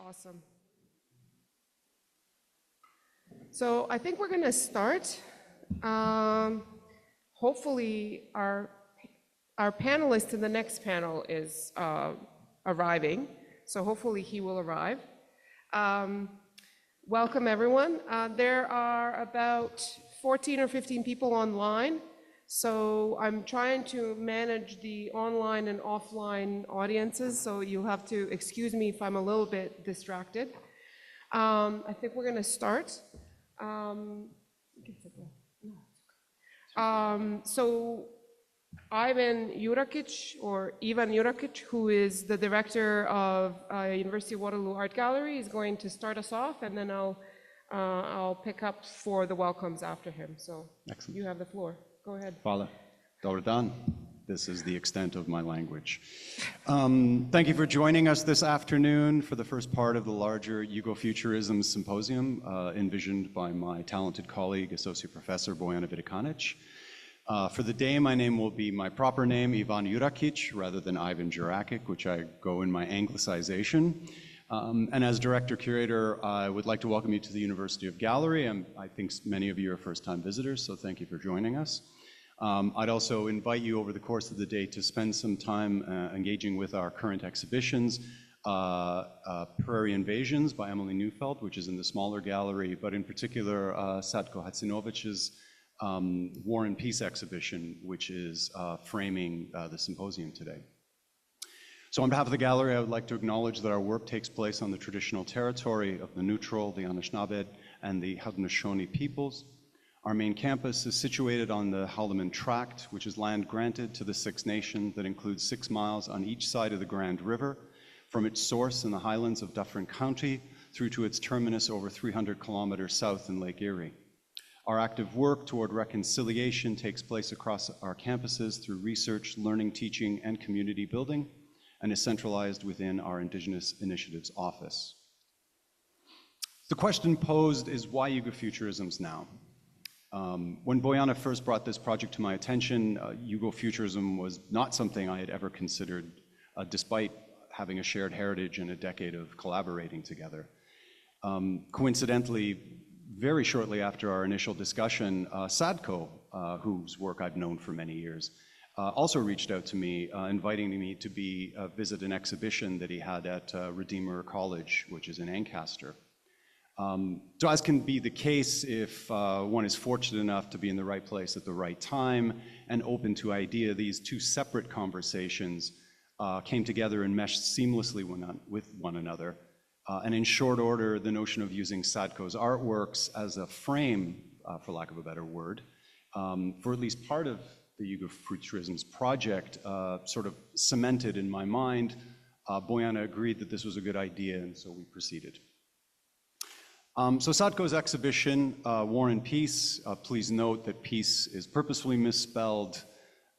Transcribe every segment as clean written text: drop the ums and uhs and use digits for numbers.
Awesome. So I think we're going to start. Hopefully our panelist in the next panel is arriving, so hopefully he will arrive. Welcome everyone. There are about 14 or 15 people online, so I'm trying to manage the online and offline audiences, so you'll have to excuse me if I'm a little bit distracted. I think we're going to start. So Ivan Jurakić, who is the director of University of Waterloo Art Gallery, is going to start us off, and then I'll pick up for the welcomes after him. So excellent. You have the floor. Go ahead. Hvala. Dobar dan. This is the extent of my language. Thank you for joining us this afternoon for the first part of the larger Yugofuturisms Symposium, envisioned by my talented colleague, Associate Professor Bojana Videkanić. For the day, my name will be my proper name, Ivan Jurakić, rather than Ivan Jurakić, which I go in my anglicization. And as director-curator, I would like to welcome you to the University of Gallery. I think many of you are first-time visitors, so thank you for joining us. I'd also invite you over the course of the day to spend some time engaging with our current exhibitions, Prairie Invasions by Emily Neufeld, which is in the smaller gallery, but in particular Zdenko Hacinovic's War and Peace exhibition, which is framing the symposium today. So on behalf of the gallery, I would like to acknowledge that our work takes place on the traditional territory of the Neutral, the Anishinaabe, and the Haudenosaunee peoples. Our main campus is situated on the Haldimand Tract, which is land granted to the Six Nations that includes 6 miles on each side of the Grand River, from its source in the highlands of Dufferin County through to its terminus over 300 kilometers south in Lake Erie. Our active work toward reconciliation takes place across our campuses through research, learning, teaching, and community building, and is centralized within our Indigenous Initiatives Office. The question posed is, why Yugofuturisms now? When Bojana first brought this project to my attention, Yugofuturism was not something I had ever considered, despite having a shared heritage and a decade of collaborating together. Coincidentally, very shortly after our initial discussion, Zdenko, whose work I've known for many years, also reached out to me, inviting me to visit an exhibition that he had at Redeemer College, which is in Ancaster. So as can be the case if one is fortunate enough to be in the right place at the right time and open to idea, these two separate conversations came together and meshed seamlessly with one another. And in short order, the notion of using Zdenko's artworks as a frame, for lack of a better word, for at least part of the Yugofuturisms project sort of cemented in my mind. Bojana agreed that this was a good idea, and so we proceeded. So Zdenko's exhibition, War and Peace, please note that peace is purposefully misspelled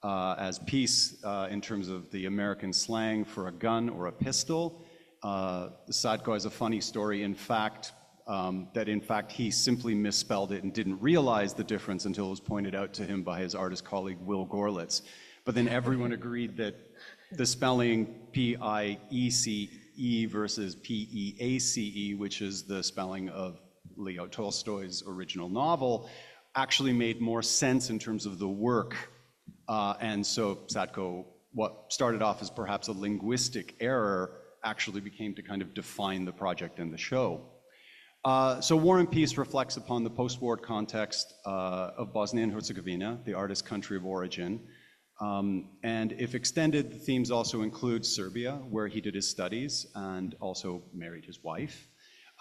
as peace in terms of the American slang for a gun or a pistol. Zdenko has a funny story, in fact, that in fact he simply misspelled it and didn't realize the difference until it was pointed out to him by his artist colleague Will Gorlitz. But then everyone agreed that the spelling P-I-E-C-E versus P-E-A-C-E, which is the spelling of Leo Tolstoy's original novel, actually made more sense in terms of the work. And so Zdenko, what started off as perhaps a linguistic error, actually became to kind of define the project and the show. So War and Peace reflects upon the post-war context of Bosnia and Herzegovina, the artist's country of origin. And if extended, the themes also include Serbia, where he did his studies and also married his wife,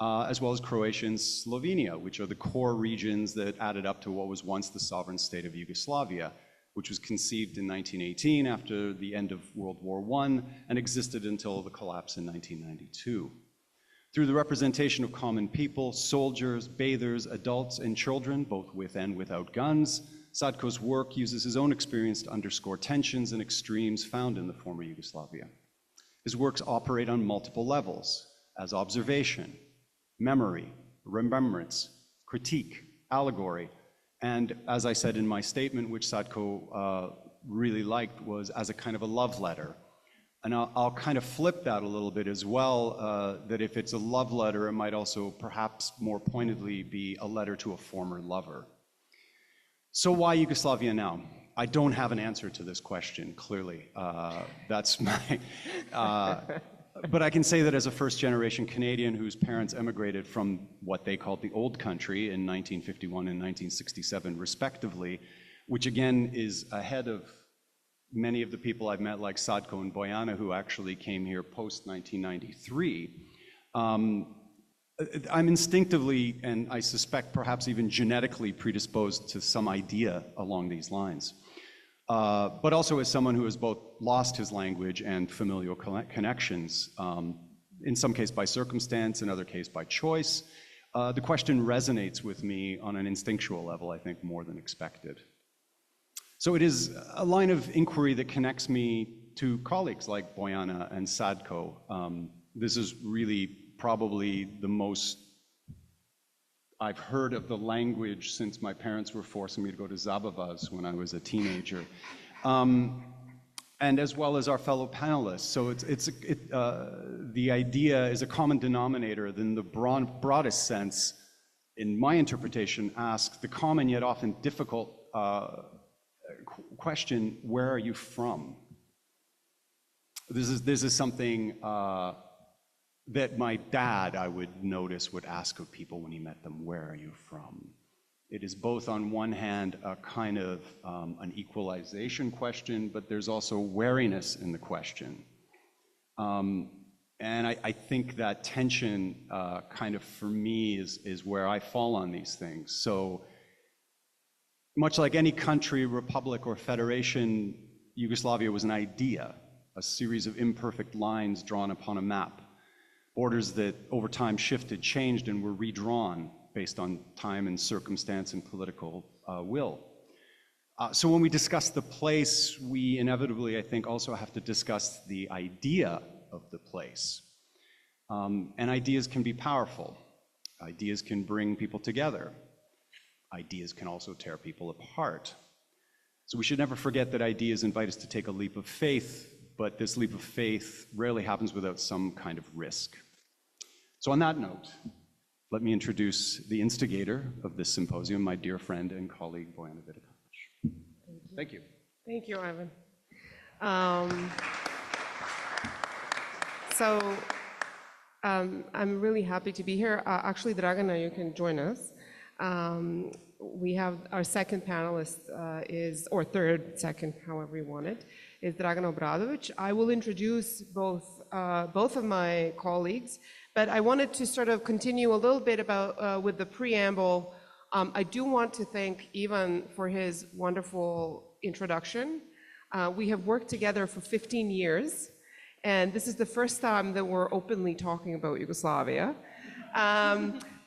as well as Croatia and Slovenia, which are the core regions that added up to what was once the sovereign state of Yugoslavia, which was conceived in 1918 after the end of World War I and existed until the collapse in 1992. Through the representation of common people, soldiers, bathers, adults, and children, both with and without guns, Zdenko's work uses his own experience to underscore tensions and extremes found in the former Yugoslavia. His works operate on multiple levels, as observation, memory, remembrance, critique, allegory, and as I said in my statement, which Zdenko really liked, was as a kind of a love letter. And I'll kind of flip that a little bit as well, that if it's a love letter, it might also perhaps more pointedly be a letter to a former lover. So why Yugoslavia now? I don't have an answer to this question, clearly. That's my, but I can say that as a first-generation Canadian whose parents emigrated from what they called the old country in 1951 and 1967 respectively, which again is ahead of many of the people I've met like Zdenko and Bojana who actually came here post-1993. I'm instinctively, and I suspect perhaps even genetically predisposed to some idea along these lines. But also as someone who has both lost his language and familial connections, in some case by circumstance, in other case by choice, the question resonates with me on an instinctual level, I think, more than expected. So it is a line of inquiry that connects me to colleagues like Bojana and Zdenko. This is really probably the most I've heard of the language since my parents were forcing me to go to Zabavas when I was a teenager, and as well as our fellow panelists. So the idea is a common denominator that in the broadest sense, in my interpretation, asks the common yet often difficult question, where are you from? This is something that my dad, I would notice, would ask of people when he met them, where are you from? It is both on one hand a kind of an equalization question, but there's also wariness in the question. And I think that tension kind of for me is where I fall on these things. So much like any country, republic, or federation, Yugoslavia was an idea, a series of imperfect lines drawn upon a map. Borders that over time shifted, changed, and were redrawn based on time and circumstance and political will. So when we discuss the place, we inevitably, I think, also have to discuss the idea of the place. And ideas can be powerful. Ideas can bring people together. Ideas can also tear people apart. So we should never forget that ideas invite us to take a leap of faith, but this leap of faith rarely happens without some kind of risk. So on that note, let me introduce the instigator of this symposium, my dear friend and colleague, Bojana Videkanić. Thank you. Thank you, Ivan. I'm really happy to be here. Actually, Dragana, you can join us. We have our second panelist or third, second, however you want it, is Dragana Obradović. I will introduce both of my colleagues, but I wanted to sort of continue a little bit about with the preamble. I do want to thank Ivan for his wonderful introduction. We have worked together for 15 years, and this is the first time that we're openly talking about Yugoslavia.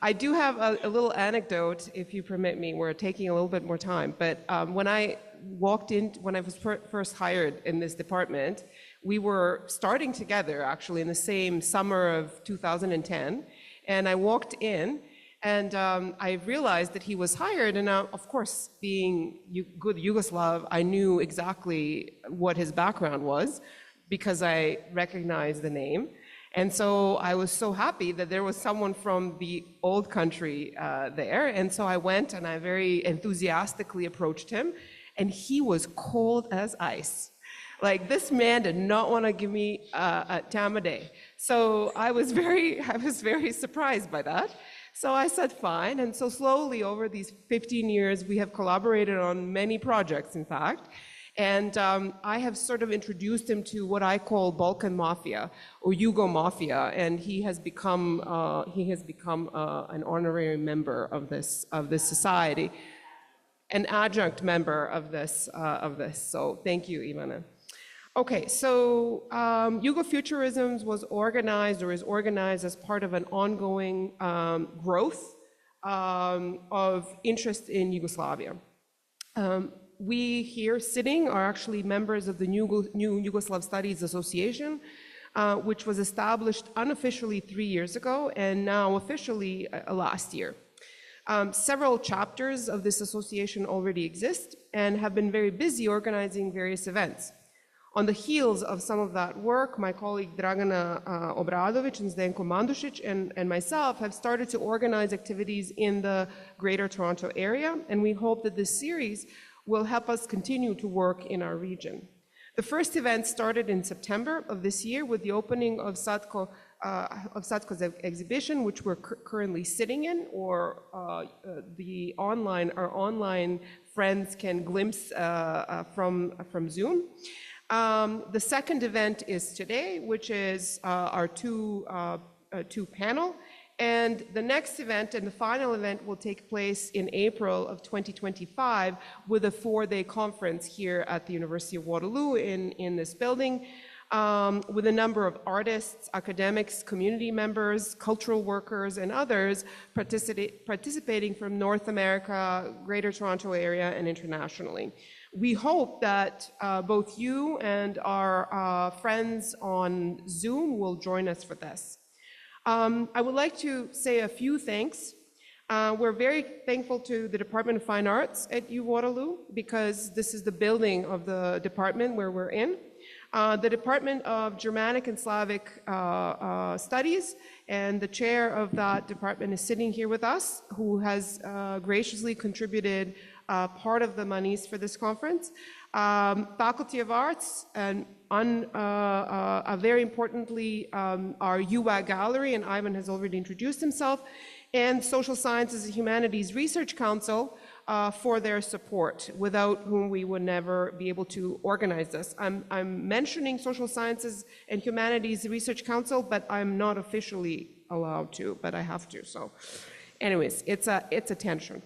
I do have a little anecdote, if you permit me. We're taking a little bit more time, but when I was first hired in this department, we were starting together actually in the same summer of 2010, and I walked in and I realized that he was hired, and of course, being good Yugoslav, I knew exactly what his background was because I recognized the name. And so I was so happy that there was someone from the old country there. And so I went and I very enthusiastically approached him, and he was cold as ice. Like, this man did not want to give me a time of day. So I was very surprised by that. So I said, fine. And so slowly over these 15 years, we have collaborated on many projects, in fact. And I have sort of introduced him to what I call Balkan Mafia or Yugo Mafia, and he has become an honorary member of this society, an adjunct member of this. So thank you, Ivana. Okay, so Yugofuturisms was organized or is organized as part of an ongoing growth of interest in Yugoslavia. We here sitting are actually members of the New Yugoslav Studies Association, which was established unofficially 3 years ago and now officially last year. Several chapters of this association already exist and have been very busy organizing various events. On the heels of some of that work, my colleague Dragana Obradović and Zdenko Mandušić and myself have started to organize activities in the Greater Toronto area, and we hope that this series will help us continue to work in our region. The first event started in September of this year with the opening of Sadko's exhibition, which we're currently sitting in, or our online friends can glimpse from Zoom. The second event is today, which is our two panel. And the next event and the final event will take place in April of 2025 with a 4-day conference here at the University of Waterloo in this building with a number of artists, academics, community members, cultural workers, and others participating from North America, Greater Toronto area, and internationally. We hope that both you and our friends on Zoom will join us for this. I would like to say a few thanks. We're very thankful to the Department of Fine Arts at U Waterloo because this is the building of the department where we're in. The Department of Germanic and Slavic Studies, and the chair of that department is sitting here with us, who has graciously contributed part of the monies for this conference. Faculty of Arts, and very importantly, our UWA Gallery, and Ivan has already introduced himself, and Social Sciences and Humanities Research Council for their support, without whom we would never be able to organize this. I'm mentioning Social Sciences and Humanities Research Council, but I'm not officially allowed to, but I have to. So anyways, it's a tension.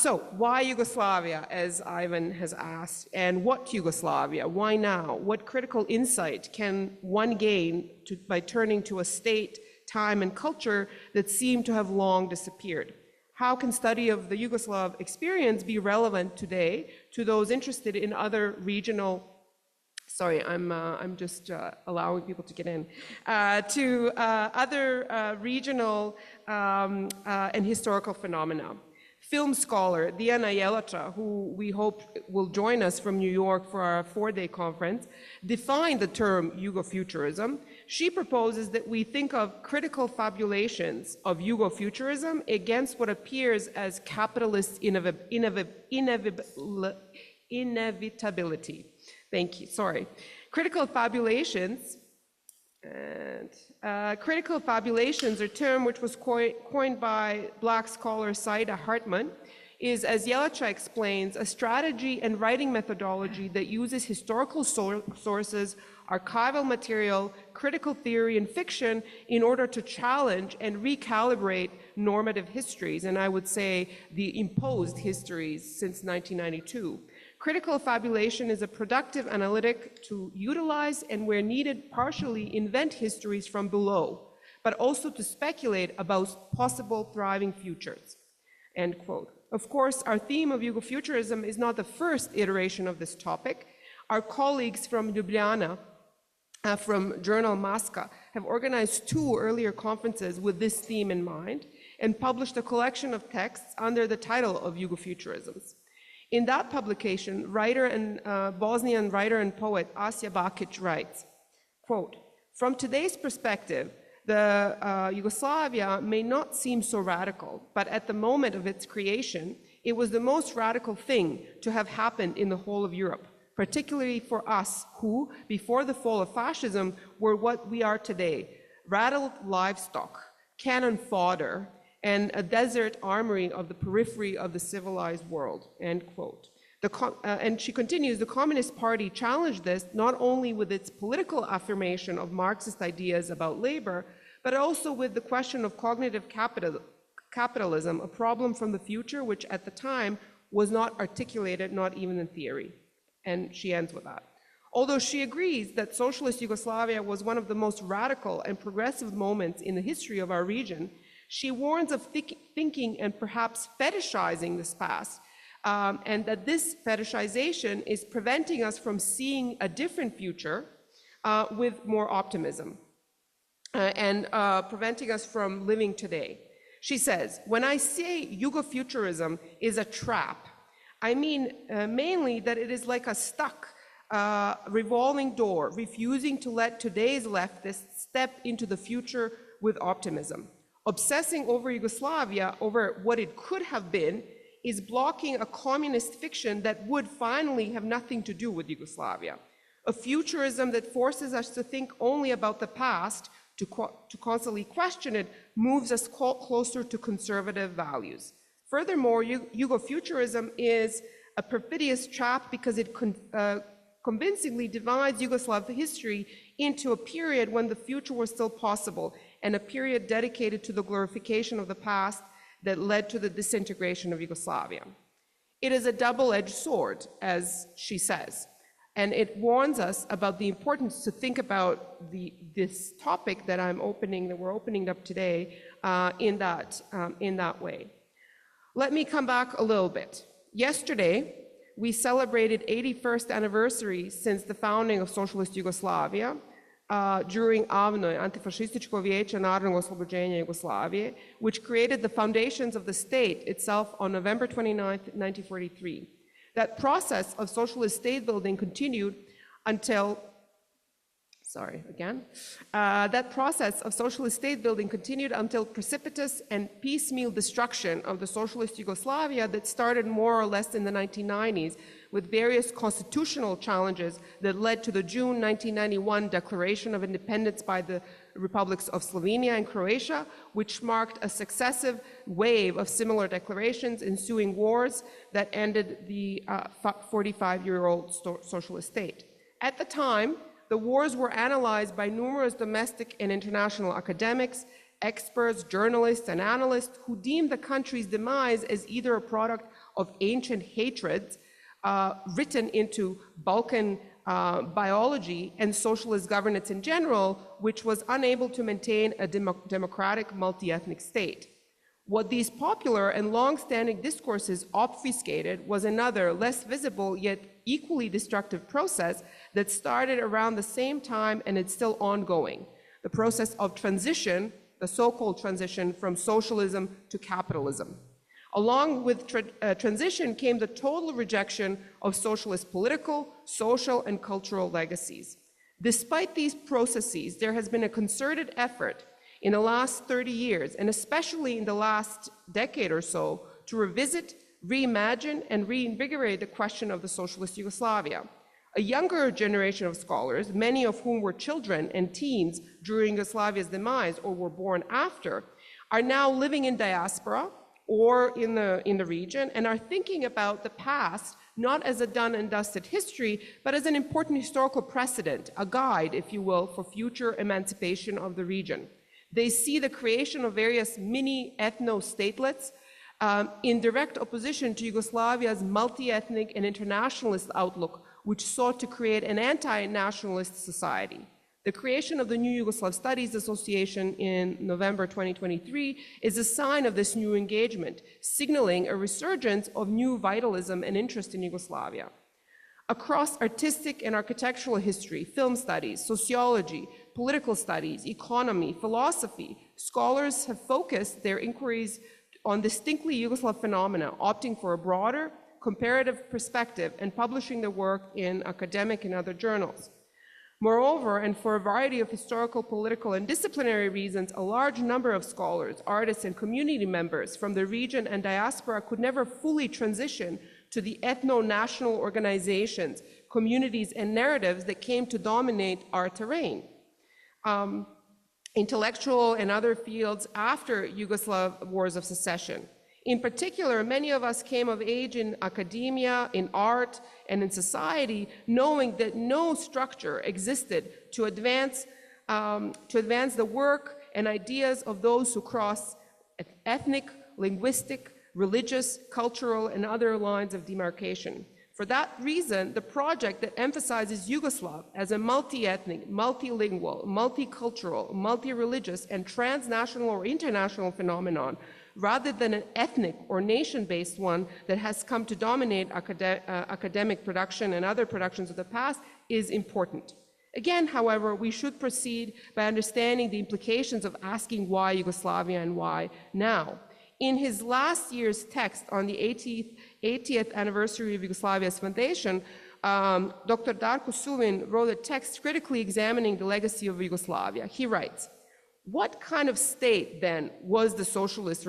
So why Yugoslavia, as Ivan has asked, and what Yugoslavia? Why now? What critical insight can one gain by turning to a state, time, and culture that seem to have long disappeared? How can study of the Yugoslav experience be relevant today to those interested in other regional, sorry, I'm just allowing people to get in, to other regional and historical phenomena? Film scholar Diana Jelača, who we hope will join us from New York for our 4-day conference, defined the term Yugofuturism. She proposes that we think of critical fabulations of Yugofuturism against what appears as capitalist inevitability. Thank you, sorry. Critical fabulations, critical fabulations, a term which was coined by Black scholar Saida Hartman, is, as Jelača explains, a strategy and writing methodology that uses historical sources, archival material, critical theory, and fiction in order to challenge and recalibrate normative histories, and I would say the imposed histories since 1992. Critical fabulation is a productive analytic to utilize and, where needed, partially invent histories from below, but also to speculate about possible thriving futures, end quote. Of course, our theme of Yugofuturism is not the first iteration of this topic. Our colleagues from Ljubljana, from Journal Maska, have organized 2 earlier conferences with this theme in mind and published a collection of texts under the title of Yugofuturisms. In that publication, Bosnian writer and poet Asja Bakić writes, quote, "From today's perspective, the Yugoslavia may not seem so radical, but at the moment of its creation, it was the most radical thing to have happened in the whole of Europe, particularly for us who, before the fall of fascism, were what we are today, rattled livestock, cannon fodder, and a desert armory of the periphery of the civilized world," end quote. And she continues, the Communist Party challenged this not only with its political affirmation of Marxist ideas about labor, but also with the question of cognitive capitalism, a problem from the future which at the time was not articulated, not even in theory. And she ends with that. Although she agrees that socialist Yugoslavia was one of the most radical and progressive moments in the history of our region, she warns of thinking and perhaps fetishizing this past, and that this fetishization is preventing us from seeing a different future with more optimism, and preventing us from living today. She says, "When I say Yugofuturism is a trap, I mean mainly that it is like a stuck revolving door, refusing to let today's leftists step into the future with optimism. Obsessing over Yugoslavia, over what it could have been, is blocking a communist fiction that would finally have nothing to do with Yugoslavia. A futurism that forces us to think only about the past, to constantly question it, moves us closer to conservative values. Furthermore, Yugofuturism is a perfidious trap because it convincingly divides Yugoslav history into a period when the future was still possible and a period dedicated to the glorification of the past that led to the disintegration of Yugoslavia. It is a double-edged sword, as she says, and it warns us about the importance to think about this topic that we're opening up today in that way. Let me come back a little bit. Yesterday, we celebrated 81st anniversary since the founding of Socialist Yugoslavia during AVNOJ, Antifašističko vijeće narodnog oslobođenja Jugoslavije, which created the foundations of the state itself on November 29, 1943. That process of socialist state building continued until precipitous and piecemeal destruction of the socialist Yugoslavia that started more or less in the 1990s with various constitutional challenges that led to the June 1991 declaration of independence by the republics of Slovenia and Croatia, which marked a successive wave of similar declarations, ensuing wars that ended the 45-year-old socialist state. At the time, the wars were analyzed by numerous domestic and international academics, experts, journalists, and analysts who deemed the country's demise as either a product of ancient hatreds written into Balkan biology and socialist governance in general, which was unable to maintain a democratic multi-ethnic state. What these popular and long-standing discourses obfuscated was another, less visible yet equally destructive process that started around the same time and it's still ongoing. The process of transition, the so-called transition from socialism to capitalism. Along with transition came the total rejection of socialist political, social, and cultural legacies. Despite these processes, there has been a concerted effort in the last 30 years, and especially in the last decade or so, to revisit, reimagine, and reinvigorate the question of the socialist Yugoslavia. A younger generation of scholars, many of whom were children and teens during Yugoslavia's demise or were born after, are now living in diaspora or in the region and are thinking about the past not as a done and dusted history, but as an important historical precedent, a guide, if you will, for future emancipation of the region. They see the creation of various mini ethno-statelets in direct opposition to Yugoslavia's multi-ethnic and internationalist outlook, which sought to create an anti-nationalist society. The creation of the new Yugoslav Studies Association in November 2023 is a sign of this new engagement, signaling a resurgence of new vitalism and interest in Yugoslavia. Across artistic and architectural history, film studies, sociology, political studies, economy, philosophy, scholars have focused their inquiries on distinctly Yugoslav phenomena, opting for a broader, comparative perspective and publishing their work in academic and other journals. Moreover, and for a variety of historical, political, and disciplinary reasons, a large number of scholars, artists, and community members from the region and diaspora could never fully transition to the ethno-national organizations, communities, and narratives that came to dominate our terrain. Intellectual and other fields after Yugoslav wars of secession. In particular, many of us came of age in academia, in art, and in society, knowing that no structure existed to advance the work and ideas of those who cross ethnic, linguistic, religious, cultural, and other lines of demarcation. For that reason, the project that emphasizes Yugoslav as a multi-ethnic, multilingual, multicultural, multi-religious, and transnational or international phenomenon, rather than an ethnic or nation-based one that has come to dominate academic production and other productions of the past, is important. Again, however, we should proceed by understanding the implications of asking why Yugoslavia and why now. In his last year's text on the 80th anniversary of Yugoslavia's foundation, Dr. Darko Suvin wrote a text critically examining the legacy of Yugoslavia. He writes, "What kind of state, then, was the Socialist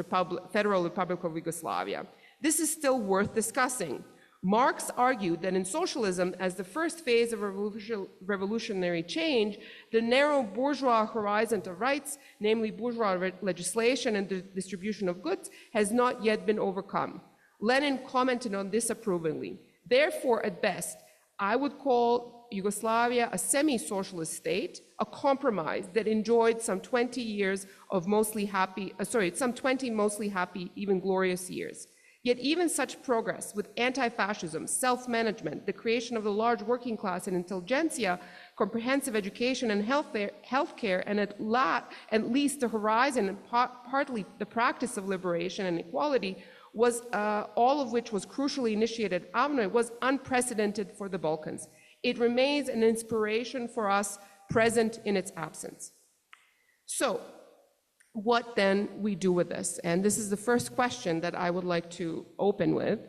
Federal Republic of Yugoslavia? This is still worth discussing. Marx argued that in socialism, as the first phase of revolutionary change, the narrow bourgeois horizon of rights, namely bourgeois legislation and the distribution of goods, has not yet been overcome. Lenin commented on this approvingly. Therefore, at best, I would call Yugoslavia a semi-socialist state, a compromise that enjoyed some 20 years of mostly happy, some 20 mostly happy, even glorious years. Yet even such progress with anti-fascism, self-management, the creation of the large working class and intelligentsia, comprehensive education and healthcare, and at least the horizon and partly the practice of liberation and equality, was all of which was crucially initiated, was unprecedented for the Balkans. It remains an inspiration for us present in its absence." So, what then we do with this? And this is the first question that I would like to open with.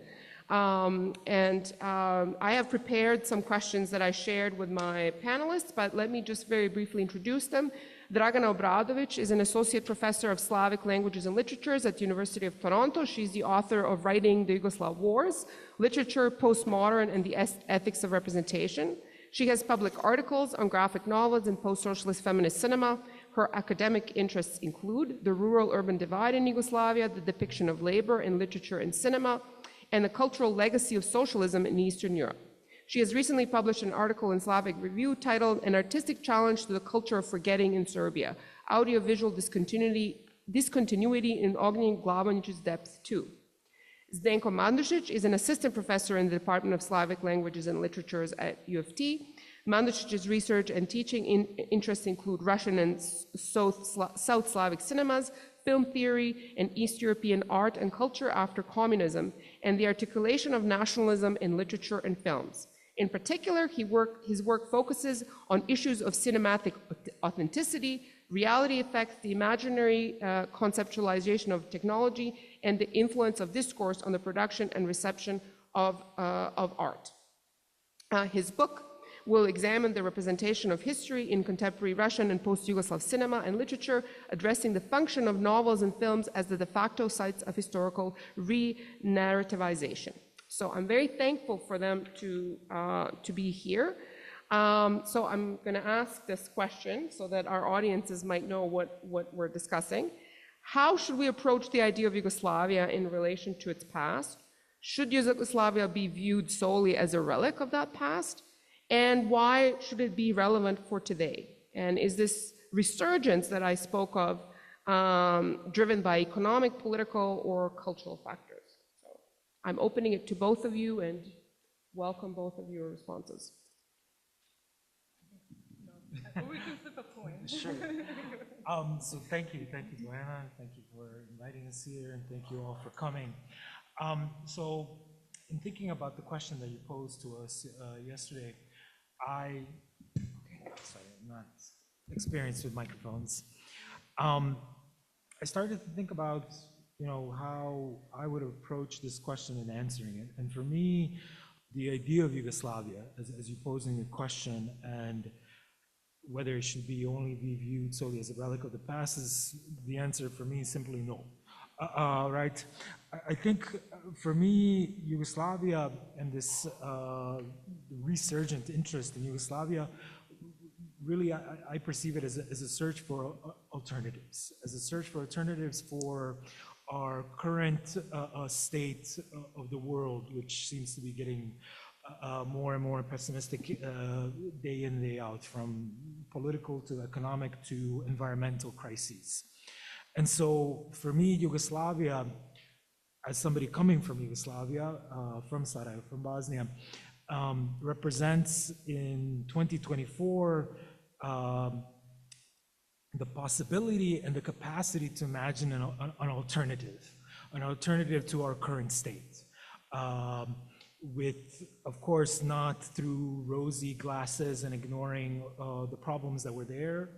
I have prepared some questions that I shared with my panelists, but let me just very briefly introduce them. Dragana Obradović is an associate professor of Slavic languages and literatures at the University of Toronto. She's the author of Writing the Yugoslav Wars, Literature, Postmodern, and the Ethics of Representation. She has public articles on graphic novels and post-socialist feminist cinema. Her academic interests include the rural-urban divide in Yugoslavia, the depiction of labor in literature and cinema, and the cultural legacy of socialism in Eastern Europe. She has recently published an article in Slavic Review titled "An Artistic Challenge to the Culture of Forgetting in Serbia, Audiovisual Discontinuity in Ognjen Glavanić's Depth 2." Zdenko Mandušić is an assistant professor in the Department of Slavic Languages and Literatures at U of T. Mandušić's research and teaching interests include Russian and South Slavic cinemas, film theory, and East European art and culture after communism, and the articulation of nationalism in literature and films. In particular, his work focuses on issues of cinematic authenticity, reality effects, the imaginary conceptualization of technology, and the influence of discourse on the production and reception of art. His book will examine the representation of history in contemporary Russian and post-Yugoslav cinema and literature, addressing the function of novels and films as the de facto sites of historical re-narrativization. So I'm very thankful for them to be here. So I'm going to ask this question so that our audiences might know what we're discussing. How should we approach the idea of Yugoslavia in relation to its past? Should Yugoslavia be viewed solely as a relic of that past? And why should it be relevant for today? And is this resurgence that I spoke of driven by economic, political, or cultural factors? So I'm opening it to both of you and welcome both of your responses. We can flip a coin. Sure. So thank you, Bojana. Thank you for inviting us here, and thank you all for coming. So in thinking about the question that you posed to us yesterday, I'm not experienced with microphones. I started to think about, how I would approach this question and answering it. And for me, the idea of Yugoslavia, as you pose in your question, and whether it should only be viewed solely as a relic of the past, is the answer for me is simply no. Right? I think for me, Yugoslavia and this resurgent interest in Yugoslavia, really I perceive it as a search for alternatives, for our current state of the world, which seems to be getting more and more pessimistic day in, day out, from political to economic to environmental crises. And so for me, Yugoslavia, as somebody coming from Yugoslavia, from Sarajevo, from Bosnia, represents in 2024 the possibility and the capacity to imagine an alternative to our current state. With, of course, not through rosy glasses and ignoring the problems that were there,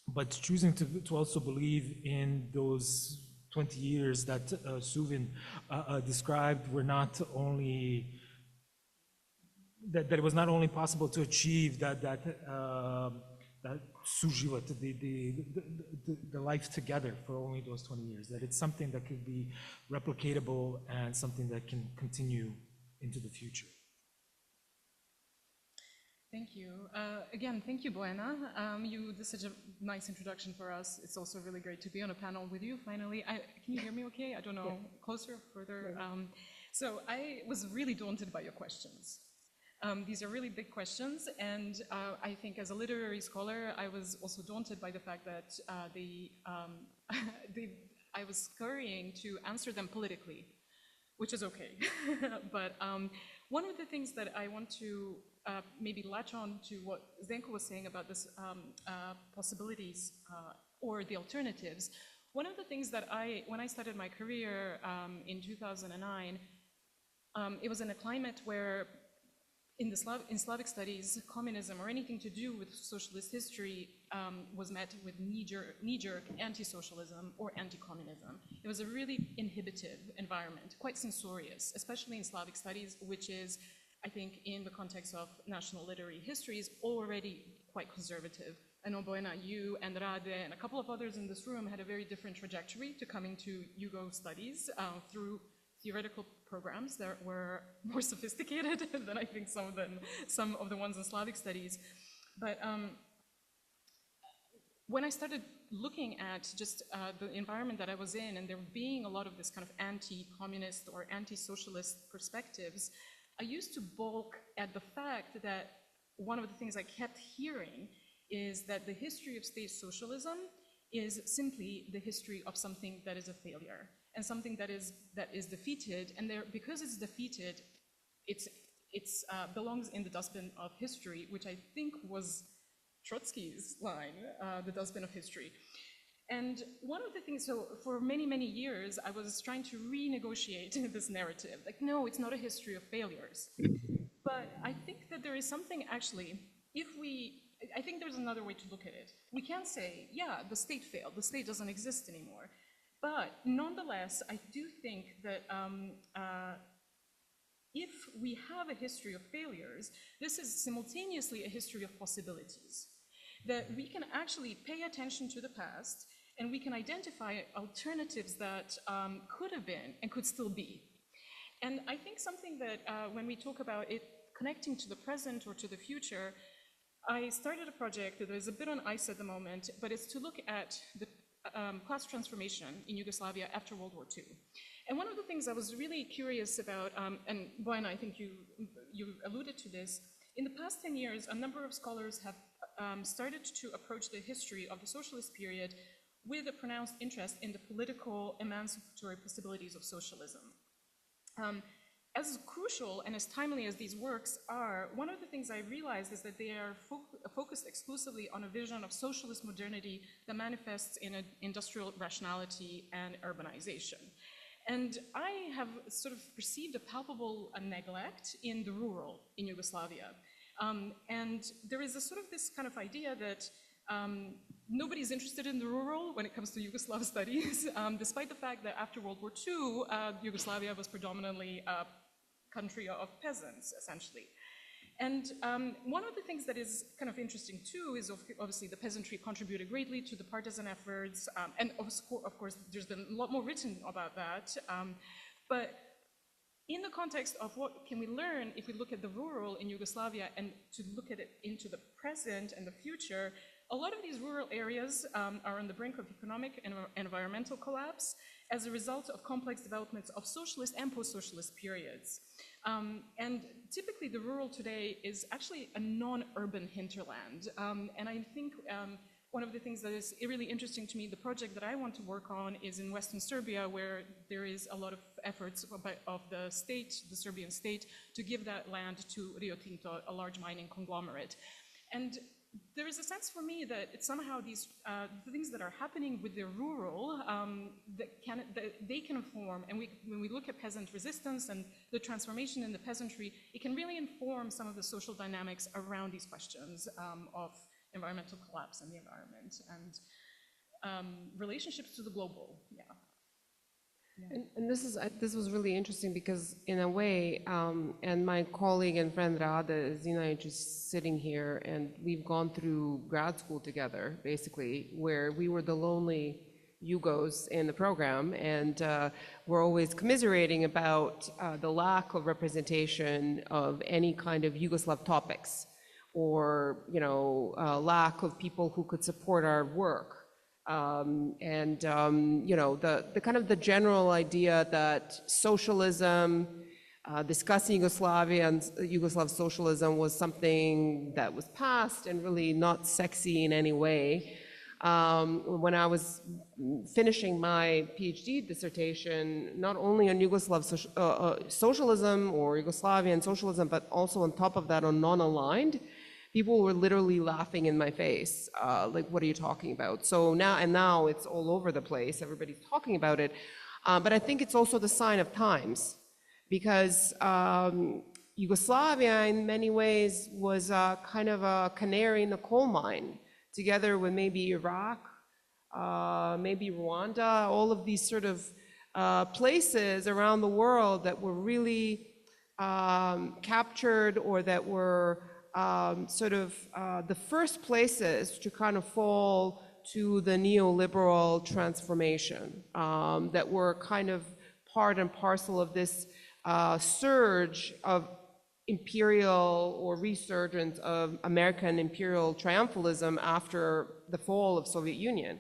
but choosing to also believe in those 20 years that Suvin described were not only that it was not only possible to achieve that suživot, the life together for only those 20 years, that it's something that could be replicatable and something that can continue into the future. Thank you. Again, thank you, Bojana. You did such a nice introduction for us. It's also really great to be on a panel with you, finally. Can you hear me okay? I don't know, closer, further? So I was really daunted by your questions. These are really big questions, and I think as a literary scholar, I was also daunted by the fact that I was scurrying to answer them politically, which is okay. But one of the things that I want to maybe latch on to what Zdenko was saying about this possibilities or the alternatives. One of the things that when I started my career in 2009, it was in a climate where in Slavic studies, communism or anything to do with socialist history was met with knee-jerk anti-socialism or anti-communism. It was a really inhibitive environment, quite censorious, especially in Slavic studies, which is, I think, in the context of national literary history, is already quite conservative. I know, Bojana, you and Rade and a couple of others in this room had a very different trajectory to coming to Yugo studies through theoretical programs that were more sophisticated than I think some of the ones in Slavic studies. But when I started looking at just the environment that I was in, and there being a lot of this kind of anti-communist or anti-socialist perspectives, I used to balk at the fact that one of the things I kept hearing is that the history of state socialism is simply the history of something that is a failure and something that is defeated, and because it's defeated, it belongs in the dustbin of history, which I think was Trotsky's line, the dustbin of history. And one of the things, so for many, many years, I was trying to renegotiate this narrative. Like, no, it's not a history of failures. But I think that there is something actually, I think there's another way to look at it. We can say, yeah, the state failed, the state doesn't exist anymore. But nonetheless, I do think that if we have a history of failures, this is simultaneously a history of possibilities. That we can actually pay attention to the past and we can identify alternatives that could have been and could still be. And I think something that when we talk about it connecting to the present or to the future, I started a project that is a bit on ice at the moment, but it's to look at the class transformation in Yugoslavia after World War II. And one of the things I was really curious about, and Bojana, I think you alluded to this, in the past 10 years, a number of scholars have started to approach the history of the socialist period with a pronounced interest in the political emancipatory possibilities of socialism. As crucial and as timely as these works are, one of the things I realized is that they are focused exclusively on a vision of socialist modernity that manifests in an industrial rationality and urbanization. And I have sort of perceived a palpable neglect in the rural in Yugoslavia. And there is a sort of this kind of idea that nobody's interested in the rural when it comes to Yugoslav studies, despite the fact that after World War II, Yugoslavia was predominantly a country of peasants, essentially. And one of the things that is kind of interesting too is obviously the peasantry contributed greatly to the partisan efforts, and of course there's been a lot more written about that, but in the context of what can we learn if we look at the rural in Yugoslavia and to look at it into the present and the future, a lot of these rural areas are on the brink of economic and environmental collapse as a result of complex developments of socialist and post-socialist periods. And typically the rural today is actually a non-urban hinterland. And I think one of the things that is really interesting to me, the project that I want to work on is in Western Serbia, where there is a lot of efforts of the state, the Serbian state, to give that land to Rio Tinto, a large mining conglomerate. And there is a sense for me that it's somehow these things that are happening with the rural, that they can inform, and when we look at peasant resistance and the transformation in the peasantry, it can really inform some of the social dynamics around these questions of environmental collapse and the environment and relationships to the global, yeah. And this was really interesting because in a way, and my colleague and friend Rade Zinajić is sitting here, and we've gone through grad school together, basically, where we were the lonely Yugos in the program, and we're always commiserating about the lack of representation of any kind of Yugoslav topics, or lack of people who could support our work. The kind of the general idea that socialism, discussing Yugoslavia and Yugoslav socialism was something that was past and really not sexy in any way. When I was finishing my PhD dissertation, not only on Yugoslav socialism or Yugoslavian socialism, but also on top of that on non-aligned, people were literally laughing in my face, like, what are you talking about? So now it's all over the place, everybody's talking about it. But I think it's also the sign of times, because Yugoslavia in many ways was kind of a canary in the coal mine, together with maybe Iraq, maybe Rwanda, all of these sort of places around the world that were really captured, or that were the first places to kind of fall to the neoliberal transformation, that were kind of part and parcel of this surge of imperial or resurgence of American imperial triumphalism after the fall of Soviet Union.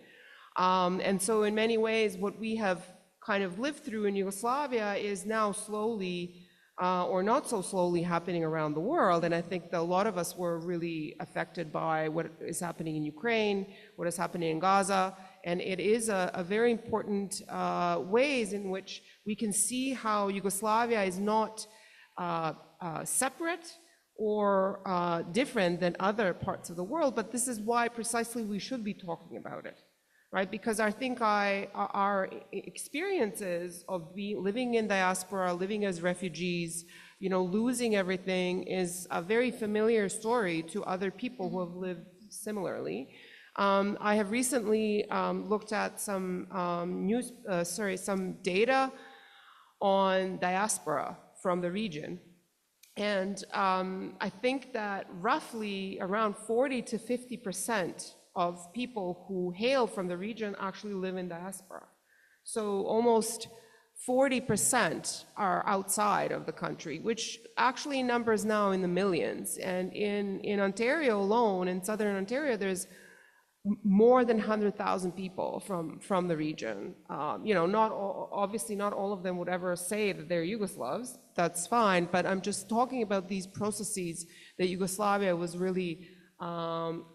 And so in many ways, what we have kind of lived through in Yugoslavia is now slowly or not so slowly happening around the world. And I think that a lot of us were really affected by what is happening in Ukraine, what is happening in Gaza. And it is a very important ways in which we can see how Yugoslavia is not separate or different than other parts of the world, but this is why precisely we should be talking about it. Right? Because I think our experiences of living in diaspora, living as refugees, losing everything is a very familiar story to other people who have lived similarly. I have recently looked at some some data on diaspora from the region. And I think that roughly around 40 to 50% of people who hail from the region actually live in diaspora. So almost 40% are outside of the country, which actually numbers now in the millions. And in Ontario alone, in Southern Ontario, there's more than 100,000 people from the region. Obviously not all of them would ever say that they're Yugoslavs, that's fine, but I'm just talking about these processes that Yugoslavia was really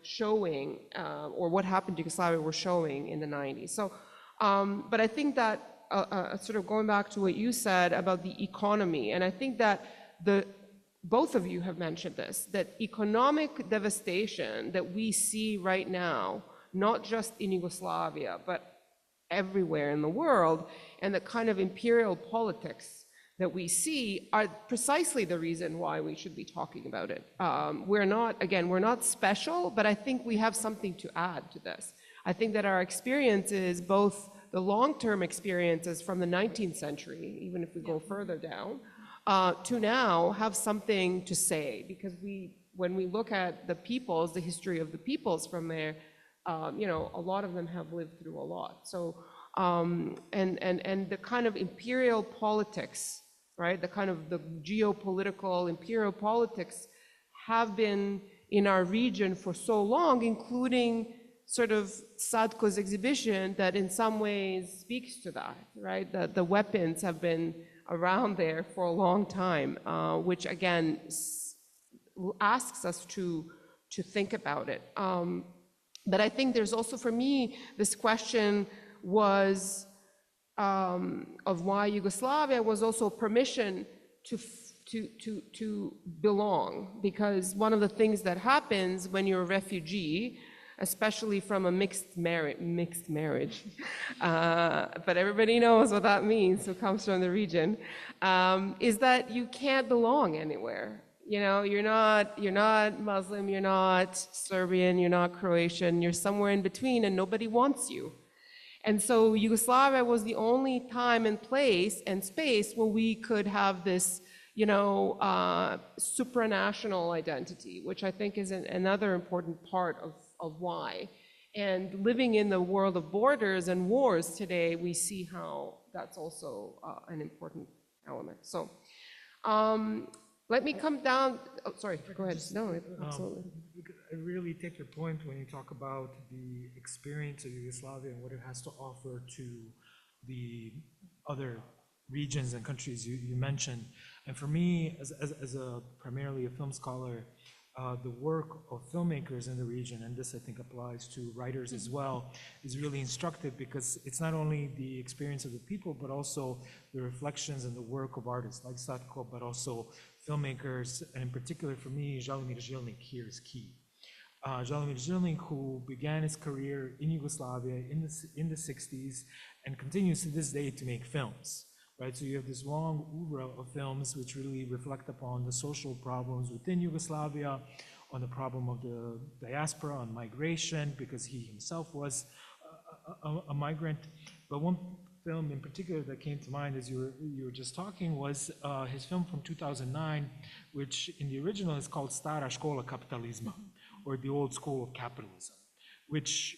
showing, or what happened to Yugoslavia were showing in the 90s. So, but I think that, sort of going back to what you said about the economy, and I think that both of you have mentioned this, that economic devastation that we see right now, not just in Yugoslavia, but everywhere in the world, and the kind of imperial politics that we see are precisely the reason why we should be talking about it. We're not special, but I think we have something to add to this. I think that our experiences, both the long-term experiences from the 19th century, even if we go further down, to now have something to say, because when we look at the peoples, the history of the peoples from there, a lot of them have lived through a lot. So, and the kind of imperial politics, right? The kind of the geopolitical imperial politics have been in our region for so long, including sort of Sadko's exhibition that in some ways speaks to that, right? The weapons have been around there for a long time, which again asks us to think about it. But I think there's also, for me, this question was of why Yugoslavia was also permission to belong, because one of the things that happens when you're a refugee, especially from a mixed marriage, but everybody knows what that means who comes from the region, is that you can't belong anywhere. You're not Muslim, you're not Serbian, you're not Croatian, you're somewhere in between, and nobody wants you. And so Yugoslavia was the only time and place and space where we could have this, you know, supranational identity, which I think is another important part of why. And living in the world of borders and wars today, we see how that's also an important element. So let me come down. Oh, sorry, go ahead. No, absolutely. I really take your point when you talk about the experience of Yugoslavia and what it has to offer to the other regions and countries you mentioned. And for me, as a primarily a film scholar, the work of filmmakers in the region, and this I think applies to writers as well, is really instructive because it's not only the experience of the people, but also the reflections and the work of artists like Zdenko, but also filmmakers, and in particular for me, Želimir Žilnik here is key. Želimir Žilnik, who began his career in Yugoslavia in the 60s and continues to this day to make films. Right, so you have this long oeuvre of films which really reflect upon the social problems within Yugoslavia, on the problem of the diaspora, on migration, because he himself was a migrant. But one film in particular that came to mind as you were just talking was his film from 2009, which in the original is called Stara škola kapitalizma, or the old school of capitalism, which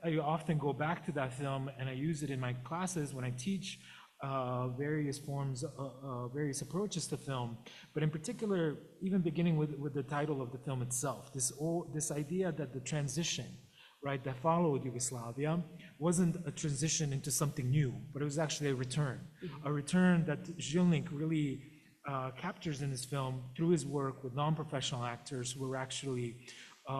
I often go back to that film and I use it in my classes when I teach various forms, various approaches to film, but in particular, even beginning with the title of the film itself, this idea that the transition, right, that followed Yugoslavia wasn't a transition into something new, but it was actually a return that Žilnik really captures in his film through his work with non-professional actors who were actually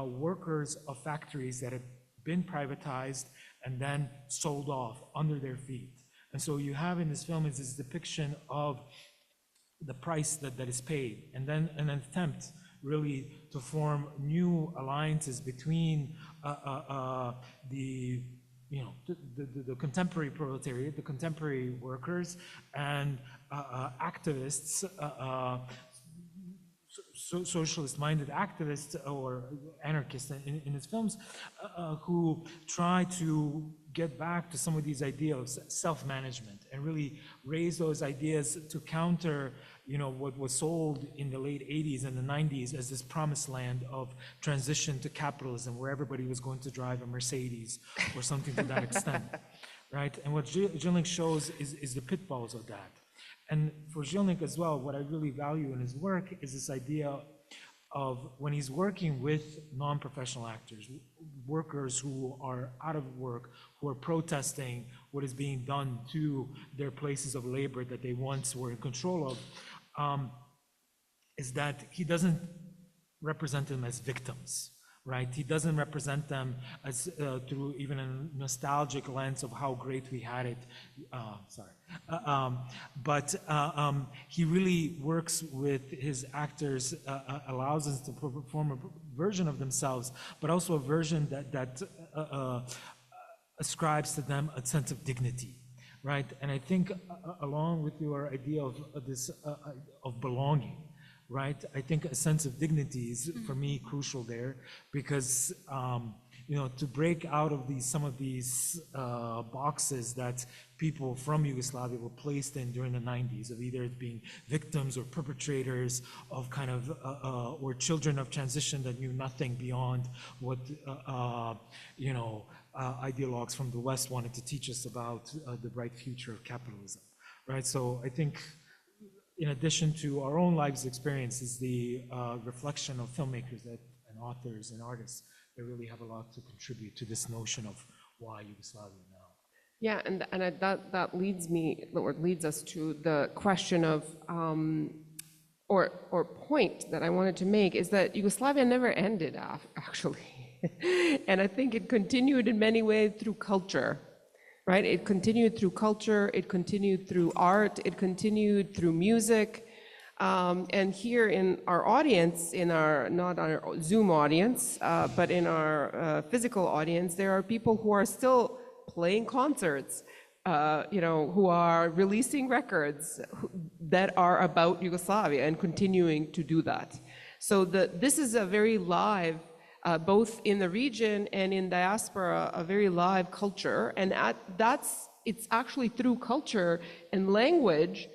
workers of factories that had been privatized and then sold off under their feet. And so you have in this film is this depiction of the price that is paid, and then an attempt really to form new alliances between the contemporary proletariat, the contemporary workers, and activists, socialist-minded activists or anarchists in his films, who try to get back to some of these ideas of self-management and really raise those ideas to counter, you know, what was sold in the late 80s and the 90s as this promised land of transition to capitalism, where everybody was going to drive a Mercedes or something to that extent, right? And what Žilnik shows is the pitfalls of that. And for Žilnik as well, what I really value in his work is this idea of when he's working with non-professional actors, workers who are out of work, who are protesting what is being done to their places of labor that they once were in control of, is that he doesn't represent them as victims, right? He doesn't represent them as through even a nostalgic lens of how great we had it. But he really works with his actors, allows us to perform a version of themselves, but also a version that ascribes to them a sense of dignity, right? And I think along with your idea of this of belonging, right? I think a sense of dignity is, for me, crucial there, because you know, to break out of some of these boxes that people from Yugoslavia were placed in during the 90s, of either being victims or perpetrators of kind of, or children of transition that knew nothing beyond what, you know, ideologues from the West wanted to teach us about the bright future of capitalism, right? So I think, in addition to our own lives' experience, is the reflection of filmmakers and authors and artists that really have a lot to contribute to this notion of why Yugoslavia now. Yeah, and that leads us to the question of, or point that I wanted to make, is that Yugoslavia never ended, actually. And I think it continued in many ways through culture. Right? It continued through culture, it continued through art, it continued through music. And here in our audience, not our Zoom audience, but in our physical audience, there are people who are still playing concerts, you know, who are releasing records that are about Yugoslavia and continuing to do that. So this is a very live both in the region and in diaspora, a very live culture. And it's actually through culture and language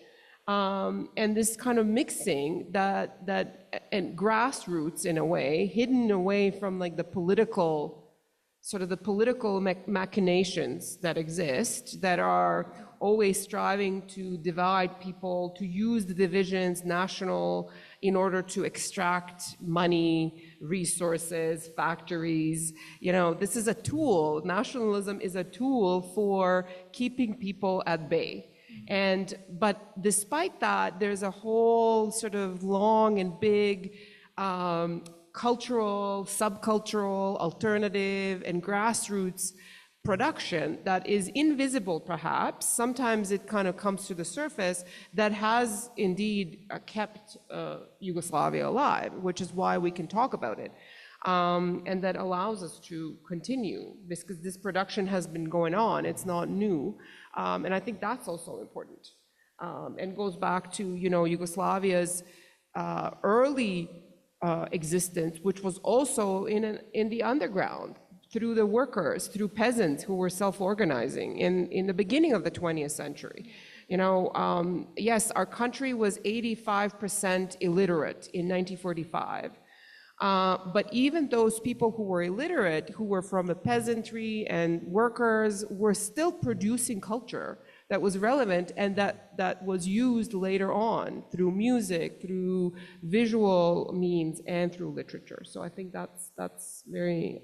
and this kind of mixing and grassroots in a way, hidden away from like the political machinations that exist, that are always striving to divide people, to use the divisions national in order to extract money, resources, factories. This is a tool. Nationalism is a tool for keeping people at bay. But despite that, there's a whole sort of long and big cultural, subcultural, alternative, and grassroots production that is invisible, perhaps. Sometimes it kind of comes to the surface, that has indeed kept Yugoslavia alive, which is why we can talk about it. And that allows us to continue, because this production has been going on. It's not new. And I think that's also important. And goes back to, Yugoslavia's early existence, which was also in the underground, through the workers, through peasants who were self-organizing in the beginning of the 20th century. Yes, our country was 85% illiterate in 1945. But even those people who were illiterate, who were from the peasantry and workers, were still producing culture that was relevant and that was used later on through music, through visual means, and through literature. So I think that's very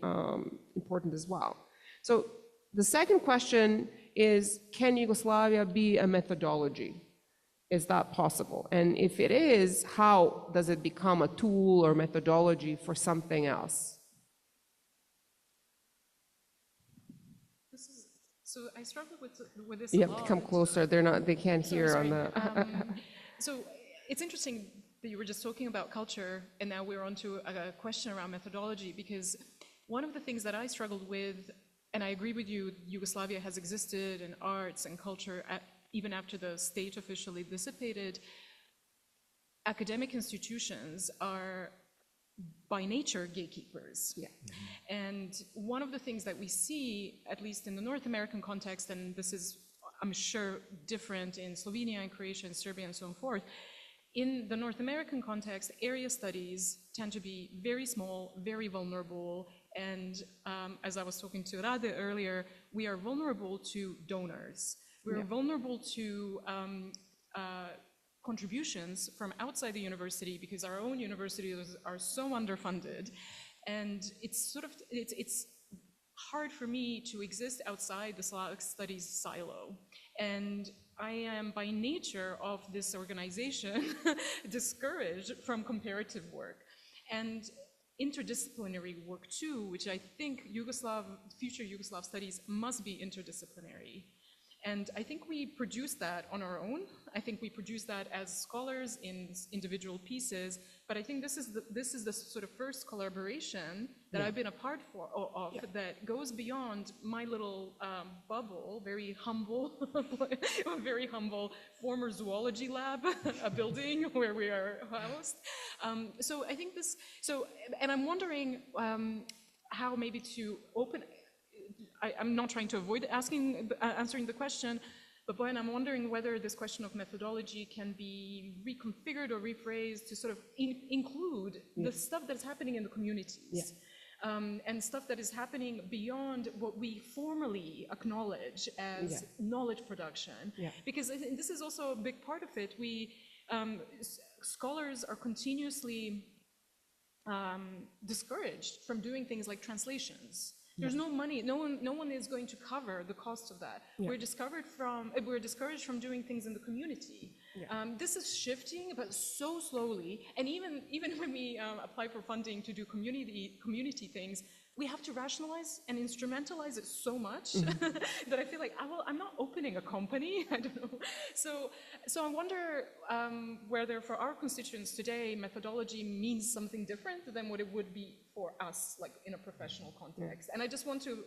important as well. So the second question is, can Yugoslavia be a methodology? Is that possible? And if it is, how does it become a tool or methodology for something else? So I struggle with this You a have to lot. come closer. They can't hear Sorry. on the. So it's interesting that you were just talking about culture, and now we're on to a question around methodology, because one of the things that I struggled with, and I agree with you, Yugoslavia has existed in arts and culture even after the state officially dissipated. Academic institutions are by nature gatekeepers. Yeah. And one of the things that we see, at least in the North American context, and this is, I'm sure, different in Slovenia and Croatia and Serbia and so forth, in the North American context, area studies tend to be very small, very vulnerable, and as I was talking to Rade earlier, we are vulnerable to donors. We're vulnerable to contributions from outside the university, because our own universities are so underfunded, and it's hard for me to exist outside the Slavic studies silo. And I am, by nature of this organization, discouraged from comparative work and interdisciplinary work too, which I think future Yugoslav studies must be interdisciplinary. And I think we produce that on our own. I think we produce that as scholars in individual pieces, but I think this is the sort of first collaboration that I've been a part of that goes beyond my little bubble, very humble former zoology lab, a building where we are housed. So I think and I'm wondering how maybe to open. I'm not trying to avoid answering the question, but Bojana, I'm wondering whether this question of methodology can be reconfigured or rephrased to sort of include the stuff that's happening in the communities, and stuff that is happening beyond what we formally acknowledge as knowledge production. Because I think this is also a big part of it. Scholars are continuously discouraged from doing things like translations. There's no money. No one is going to cover the cost of that. We're discouraged from doing things in the community. This is shifting, but so slowly. And even when we apply for funding to do community things, we have to rationalize and instrumentalize it so much that I feel like I'm not opening a company. I don't know. So I wonder whether for our constituents today, methodology means something different than what it would be for us, like in a professional context. And I just want to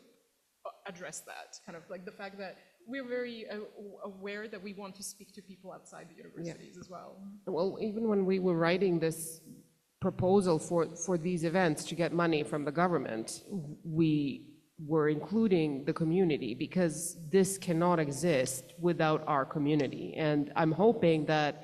address that, kind of like the fact that we're very aware that we want to speak to people outside the universities as well. Well, even when we were writing this proposal for these events to get money from the government, we were including the community, because this cannot exist without our community. And I'm hoping that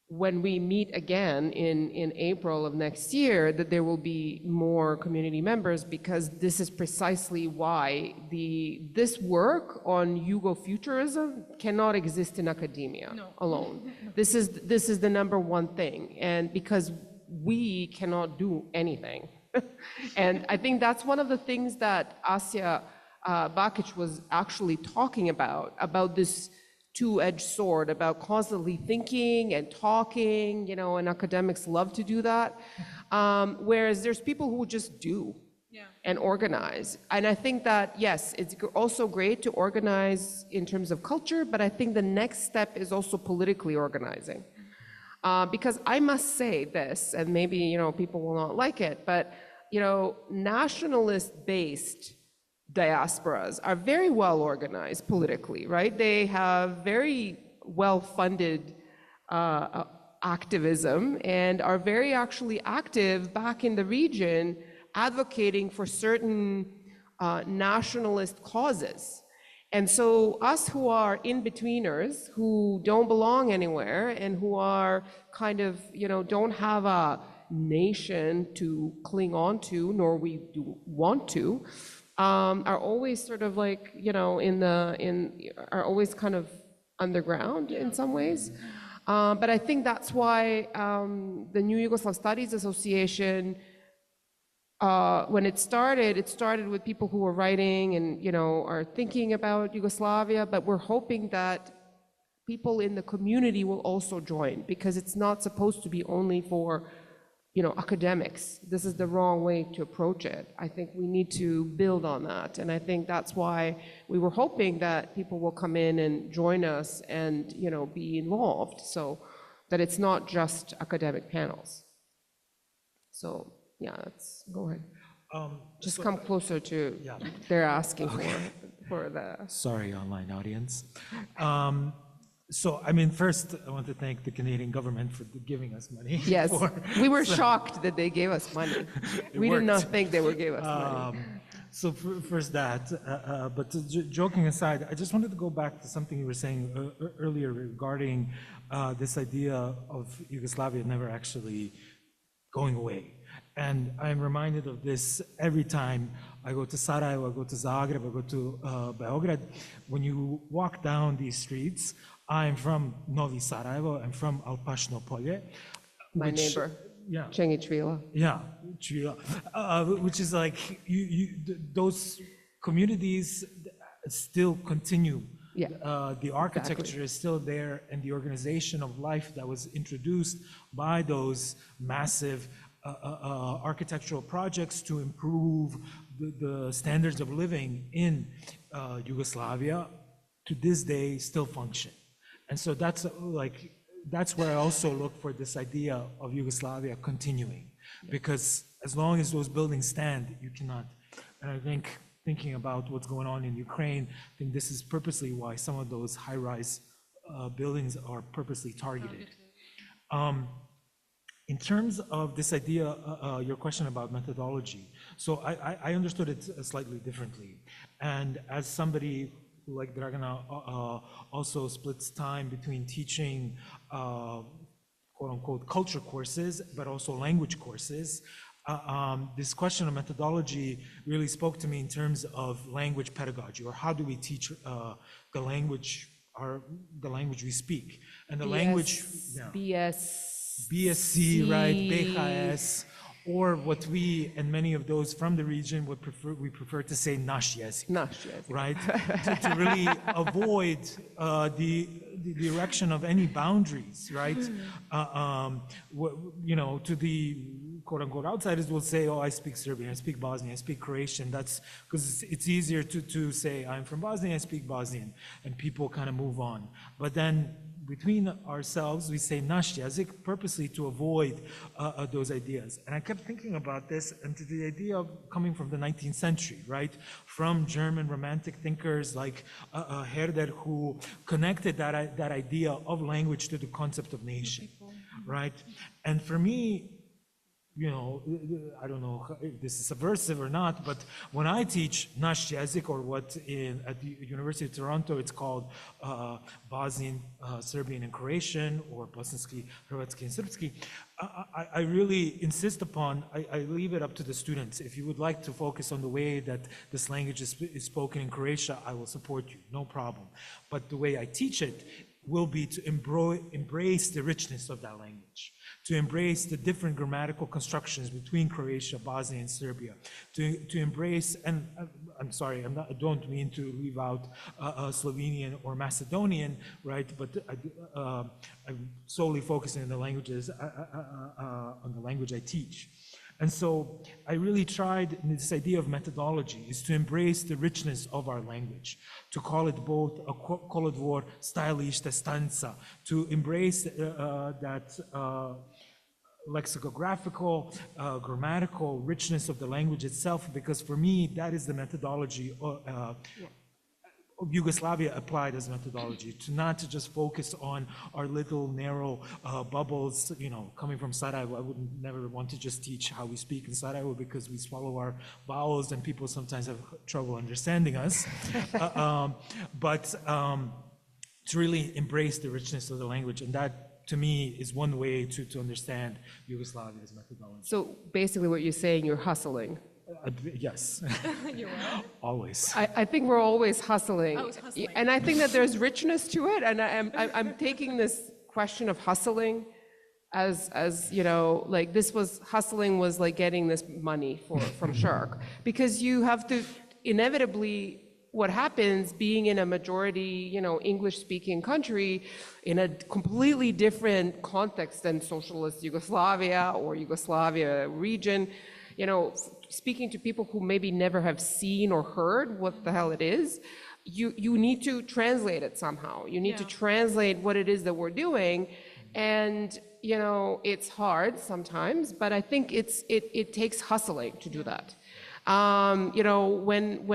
when we meet again in April of next year, that there will be more community members, because this is precisely why this work on Yugofuturism cannot exist in academia alone. This is the number one thing, and because we cannot do anything. And I think that's one of the things that Asya Bakić was actually talking about this two-edged sword, about constantly thinking and talking, and academics love to do that. Whereas there's people who just do and organize. And I think that, yes, it's also great to organize in terms of culture, but I think the next step is also politically organizing. Because I must say this, and maybe, people will not like it, but, nationalist-based diasporas are very well organized politically, right? They have very well-funded activism and are very actually active back in the region, advocating for certain nationalist causes. And so us who are in-betweeners, who don't belong anywhere and who are kind of, don't have a nation to cling on to, nor we do want to, are always sort of like, are always kind of underground in some ways. But I think that's why the New Yugoslav Studies Association, when it started with people who were writing and, are thinking about Yugoslavia, but we're hoping that people in the community will also join, because it's not supposed to be only for academics. This is the wrong way to approach it. I think we need to build on that. And I think that's why we were hoping that people will come in and join us and, be involved, so that it's not just academic panels. So, yeah, go ahead. Just come closer to, they're asking for the. Sorry, online audience. So, first, I want to thank the Canadian government for giving us money. Yes, we were shocked that they gave us money. We did not think they would give us money. So first that, but joking aside, I just wanted to go back to something you were saying earlier regarding this idea of Yugoslavia never actually going away. And I'm reminded of this every time I go to Sarajevo, I go to Zagreb, I go to Beograd. When you walk down these streets, I'm from Novi Sarajevo, I'm from Alpašno Polje. My neighbor, Čengić. Yeah, which is like, those communities still continue. The architecture is still there, and the organization of life that was introduced by those massive architectural projects to improve the standards of living in Yugoslavia to this day still function. And so that's where I also look for this idea of Yugoslavia continuing, because as long as those buildings stand, you cannot. And I think thinking about what's going on in Ukraine, I think this is purposely why some of those high-rise buildings are purposely targeted. In terms of this idea, your question about methodology, so I understood it slightly differently. And as somebody who, like Dragana, also splits time between teaching quote-unquote culture courses, but also language courses, this question of methodology really spoke to me in terms of language pedagogy, or how do we teach the language we speak. And the language... BSc, right, BHS, or what we and many of those from the region would prefer to say naš jezik, right? to really avoid the erection of any boundaries, right? To the quote-unquote outsiders will say, oh, I speak Serbian, I speak Bosnian, I speak Croatian. That's because it's easier to say, I'm from Bosnia, I speak Bosnian, and people kind of move on. But then between ourselves, we say naš jezik purposely to avoid those ideas. And I kept thinking about this and to the idea of coming from the 19th century, right? From German romantic thinkers like Herder, who connected that idea of language to the concept of nation, right? And for me, you know, I don't know if this is subversive or not, but when I teach naš jezik, or what at the University of Toronto it's called Bosnian, Serbian, and Croatian, or Bosanski, Hrvatski, and Srpski, I really insist upon, I leave it up to the students. If you would like to focus on the way that this language is spoken in Croatia, I will support you, no problem. But the way I teach it will be to embrace the richness of that language, to embrace the different grammatical constructions between Croatia, Bosnia, and Serbia, to embrace, and I'm sorry, I don't mean to leave out Slovenian or Macedonian, right? But I'm solely focusing on the languages, on the language I teach. And so I really tried, this idea of methodology is to embrace the richness of our language, to call it both a kolodvor, stajalište, stanca, to embrace that lexicographical, grammatical richness of the language itself, because for me, that is the methodology of Yugoslavia applied as methodology, to not to just focus on our little narrow bubbles, you know, coming from Sarajevo. I would never want to just teach how we speak in Sarajevo, because we swallow our vowels and people sometimes have trouble understanding us. But to really embrace the richness of the language, and that to me is one way to understand Yugoslavia's methodology. So basically what you're saying, you're hustling. Yes. You're right. Always. I think we're always hustling. Always hustling. And I think that there's richness to it. And I'm taking this question of hustling as you know, like hustling was like getting this money from Shark. Because you have to inevitably, what happens being in a majority, you know, English-speaking country in a completely different context than socialist Yugoslavia or Yugoslavia region, you know, speaking to people who maybe never have seen or heard what the hell it is, you need to translate it somehow. You need to translate what it is that we're doing. And, you know, it's hard sometimes, but I think it takes hustling to do that. You know, when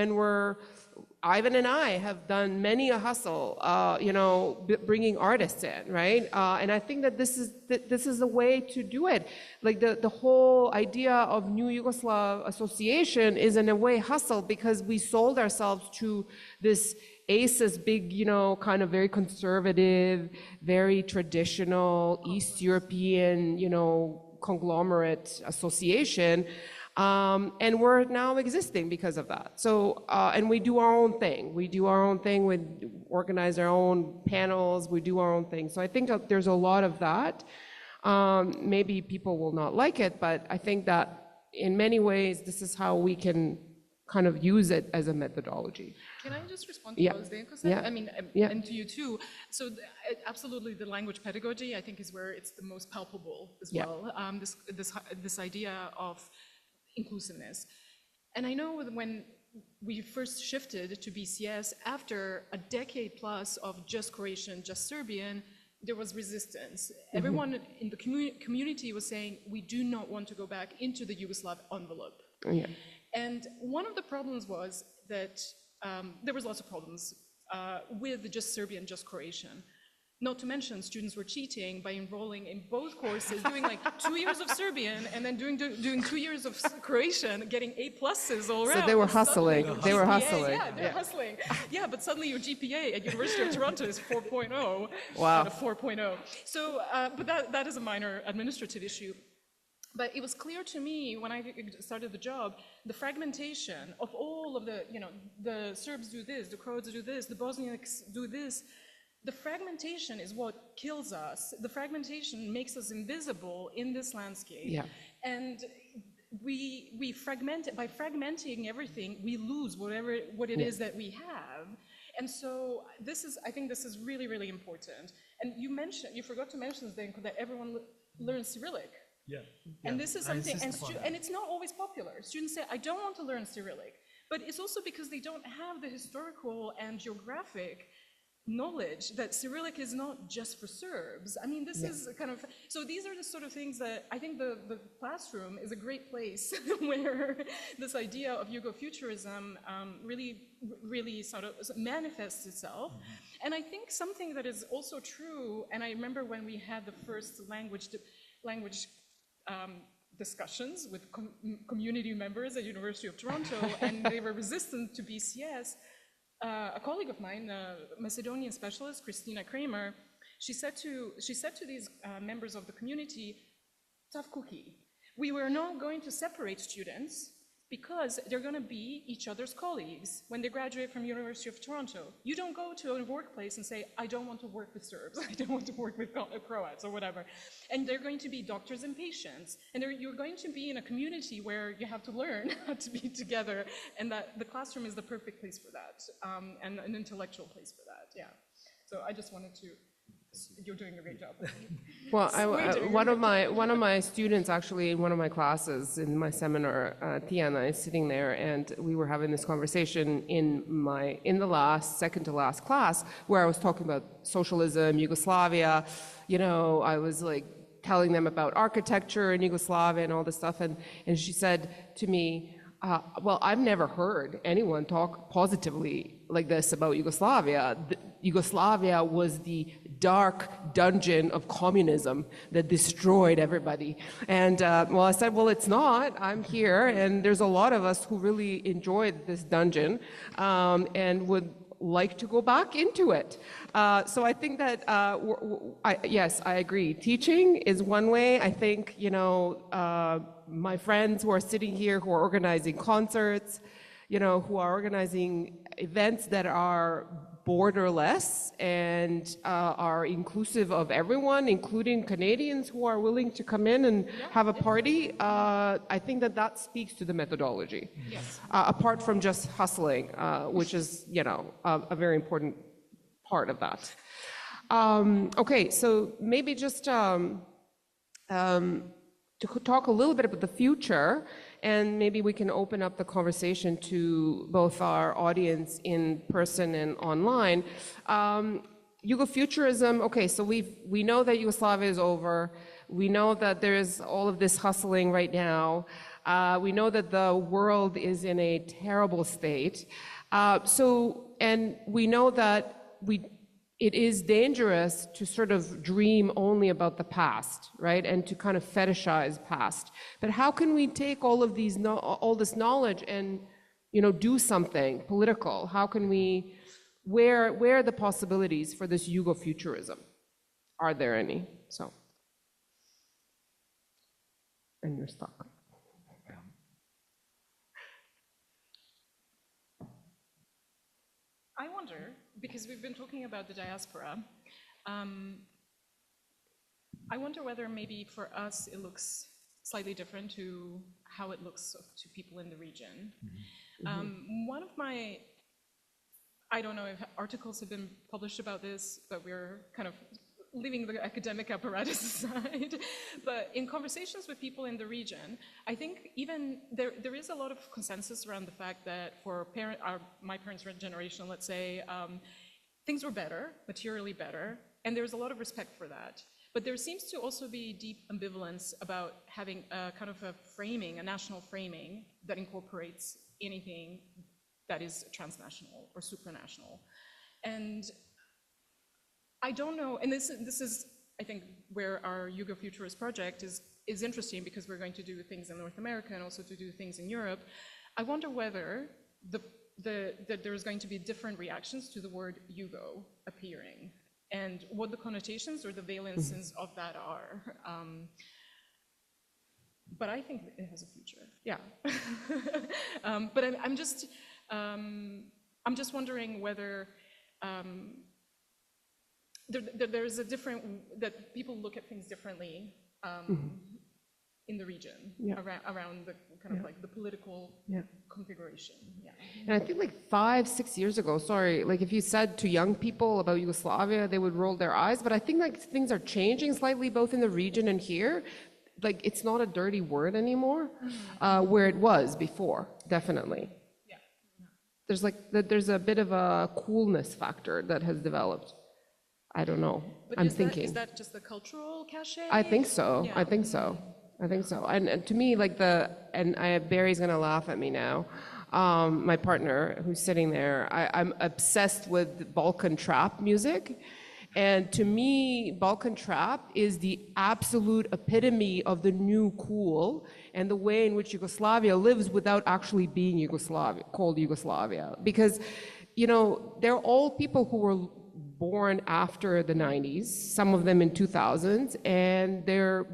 Ivan and I have done many a hustle, you know, bringing artists in, right? And I think that this is the way to do it. Like the whole idea of New Yugoslav Association is in a way hustle, because we sold ourselves to this ACES big, you know, kind of very conservative, very traditional East European, you know, conglomerate association. And we're now existing because of that. So, and we do our own thing. We do our own thing. We organize our own panels. We do our own thing. So I think that there's a lot of that. Maybe people will not like it, but I think that in many ways, this is how we can kind of use it as a methodology. Can I just respond to what Zdenko said? Yeah. I mean, Yeah. and to you too. So absolutely, the language pedagogy, I think, is where it's the most palpable as Yeah. well. This idea of inclusiveness. And I know when we first shifted to BCS, after a decade plus of just Croatian, just Serbian, there was resistance. Everyone in the community was saying, we do not want to go back into the Yugoslav envelope. Yeah. And one of the problems was that there was lots of problems with just Serbian, just Croatian. Not to mention, students were cheating by enrolling in both courses, doing like 2 years of Serbian and then doing 2 years of Croatian, getting A+ all around. So they were hustling. They were hustling. Yeah, they're hustling. Yeah, but suddenly your GPA at University of Toronto is 4.0 Wow. out of 4.0. So, but that is a minor administrative issue. But it was clear to me when I started the job, the fragmentation of all of the, you know, the Serbs do this, the Croats do this, the Bosniaks do this. The fragmentation is what kills us. The fragmentation makes us invisible in this landscape. Yeah. And we fragment, by fragmenting everything, we lose what it is that we have. And so I think this is really, really important. And you forgot to mention, Zdenko, that everyone learns Cyrillic. Yeah. And this is something, and it's not always popular. Students say, I don't want to learn Cyrillic. But it's also because they don't have the historical and geographic knowledge that Cyrillic is not just for Serbs. I mean, this is kind of, so these are the sort of things that I think the classroom is a great place where this idea of Yugofuturism really sort of manifests itself. And I think something that is also true, and I remember when we had the first language discussions with community members at University of Toronto, and they were resistant to BCS. A colleague of mine, a Macedonian specialist, Christina Kramer, she said to these members of the community, tough cookie. We were not going to separate students because they're going to be each other's colleagues when they graduate from University of Toronto. You don't go to a workplace and say, I don't want to work with Serbs, I don't want to work with Croats or whatever. And they're going to be doctors and patients. And you're going to be in a community where you have to learn how to be together, and that the classroom is the perfect place for that, and an intellectual place for that, yeah. So I just wanted to, you're doing a great job. Well, one of my students actually in one of my classes in my seminar, Tiana, is sitting there, and we were having this conversation in the second to last class, where I was talking about socialism, Yugoslavia. You know, I was like telling them about architecture in Yugoslavia and all this stuff, and she said to me, well, I've never heard anyone talk positively like this about Yugoslavia. Yugoslavia was the dark dungeon of communism that destroyed everybody. And well, I said, well, it's not. I'm here, and there's a lot of us who really enjoyed this dungeon and would like to go back into it. So I think that, yes, I agree. Teaching is one way. I think, you know, my friends who are sitting here who are organizing concerts, you know, who are organizing events that are borderless and are inclusive of everyone, including Canadians who are willing to come in and have a party. I think that speaks to the methodology. Yes. Apart from just hustling, which is, you know, a very important part of that. Okay, so maybe just to talk a little bit about the future, and maybe we can open up the conversation to both our audience in person and online. Yugofuturism, okay, so we know that Yugoslavia is over. We know that there's all of this hustling right now. We know that the world is in a terrible state. And we know that it is dangerous to sort of dream only about the past, right? And to kind of fetishize past. But how can we take all of all this knowledge and, you know, do something political? How can we, where are the possibilities for this Yugofuturism? Are there any? So, and you're stuck. I wonder, because we've been talking about the diaspora, I wonder whether maybe for us it looks slightly different to how it looks to people in the region. One of my, I don't know if articles have been published about this, but we're kind of leaving the academic apparatus aside, but in conversations with people in the region, I think even there is a lot of consensus around the fact that for my parents' generation, let's say, things were better, materially better, and there's a lot of respect for that. But there seems to also be deep ambivalence about having a kind of a framing, a national framing that incorporates anything that is transnational or supranational. And I don't know, and this is, I think, where our Yugofuturist project is interesting, because we're going to do things in North America and also to do things in Europe. I wonder whether that there's going to be different reactions to the word Yugo appearing, and what the connotations or the valences of that are. But I think it has a future, yeah. But I'm just wondering whether there's a different, that people look at things differently in the region, around the kind of like the political configuration. Yeah. And I think like 5-6 years ago, sorry, like if you said to young people about Yugoslavia, they would roll their eyes, but I think like things are changing slightly both in the region and here. Like it's not a dirty word anymore, where it was before, definitely. Yeah. There's a bit of a coolness factor that has developed. I don't know. But I'm thinking. Is that just the cultural cachet? I think so. Yeah. I think so. And to me, like Barry's gonna laugh at me now. My partner, who's sitting there, I'm obsessed with Balkan trap music, And to me, Balkan trap is the absolute epitome of the new cool and the way in which Yugoslavia lives without actually being Yugoslavia, called Yugoslavia. Because, you know, they're all people who were born after the 90s, some of them in 2000s, and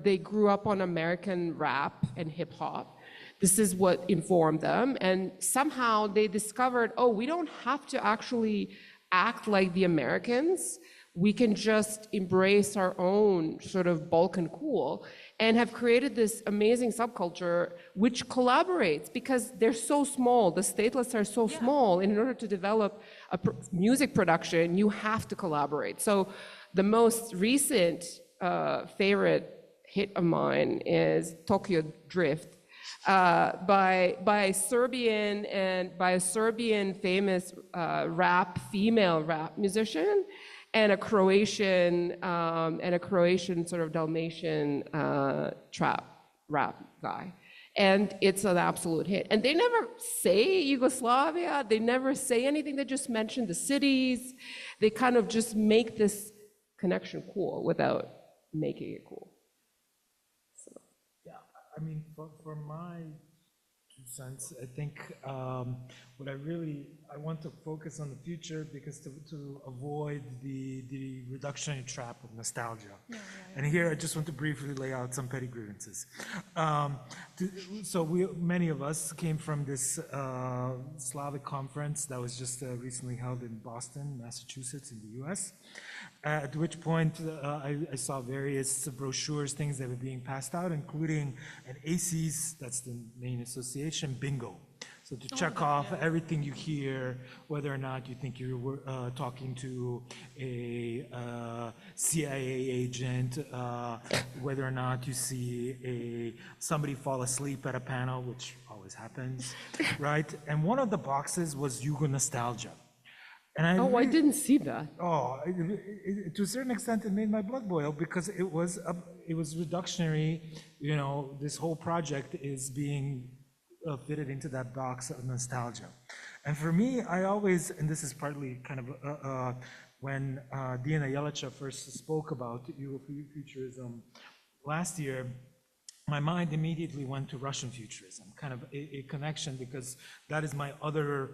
they grew up on American rap and hip hop. This is what informed them. And somehow they discovered, oh, we don't have to actually act like the Americans. We can just embrace our own sort of Balkan cool and have created this amazing subculture which collaborates because they're so small. The statelets are so small. And in order to develop a music production, you have to collaborate. So the most recent favorite hit of mine is Tokyo Drift by a Serbian famous female rap musician. And a Croatian sort of Dalmatian rap guy. And it's an absolute hit. And they never say Yugoslavia, they never say anything, they just mention the cities. They kind of just make this connection cool without making it cool. So. Yeah, I mean, for my 2 cents, I think what I want to focus on the future because to avoid the reductionary trap of nostalgia. And here I just want to briefly lay out some petty grievances. So many of us came from this Slavic conference that was just recently held in Boston, Massachusetts in the US. At which point I saw various brochures, things that were being passed out, including an ACES, that's the main association, bingo. So to check off everything you hear, whether or not you think you're talking to a CIA agent, whether or not you see somebody fall asleep at a panel, which always happens, right? And one of the boxes was Yugo nostalgia. And I didn't see that. Oh, to a certain extent, it made my blood boil because it was reductionary. You know, this whole project is being fitted into that box of nostalgia. And for me, I always, and this is partly kind of when Diana Jelića first spoke about Yugofuturism last year, my mind immediately went to Russian futurism, kind of a connection because that is my other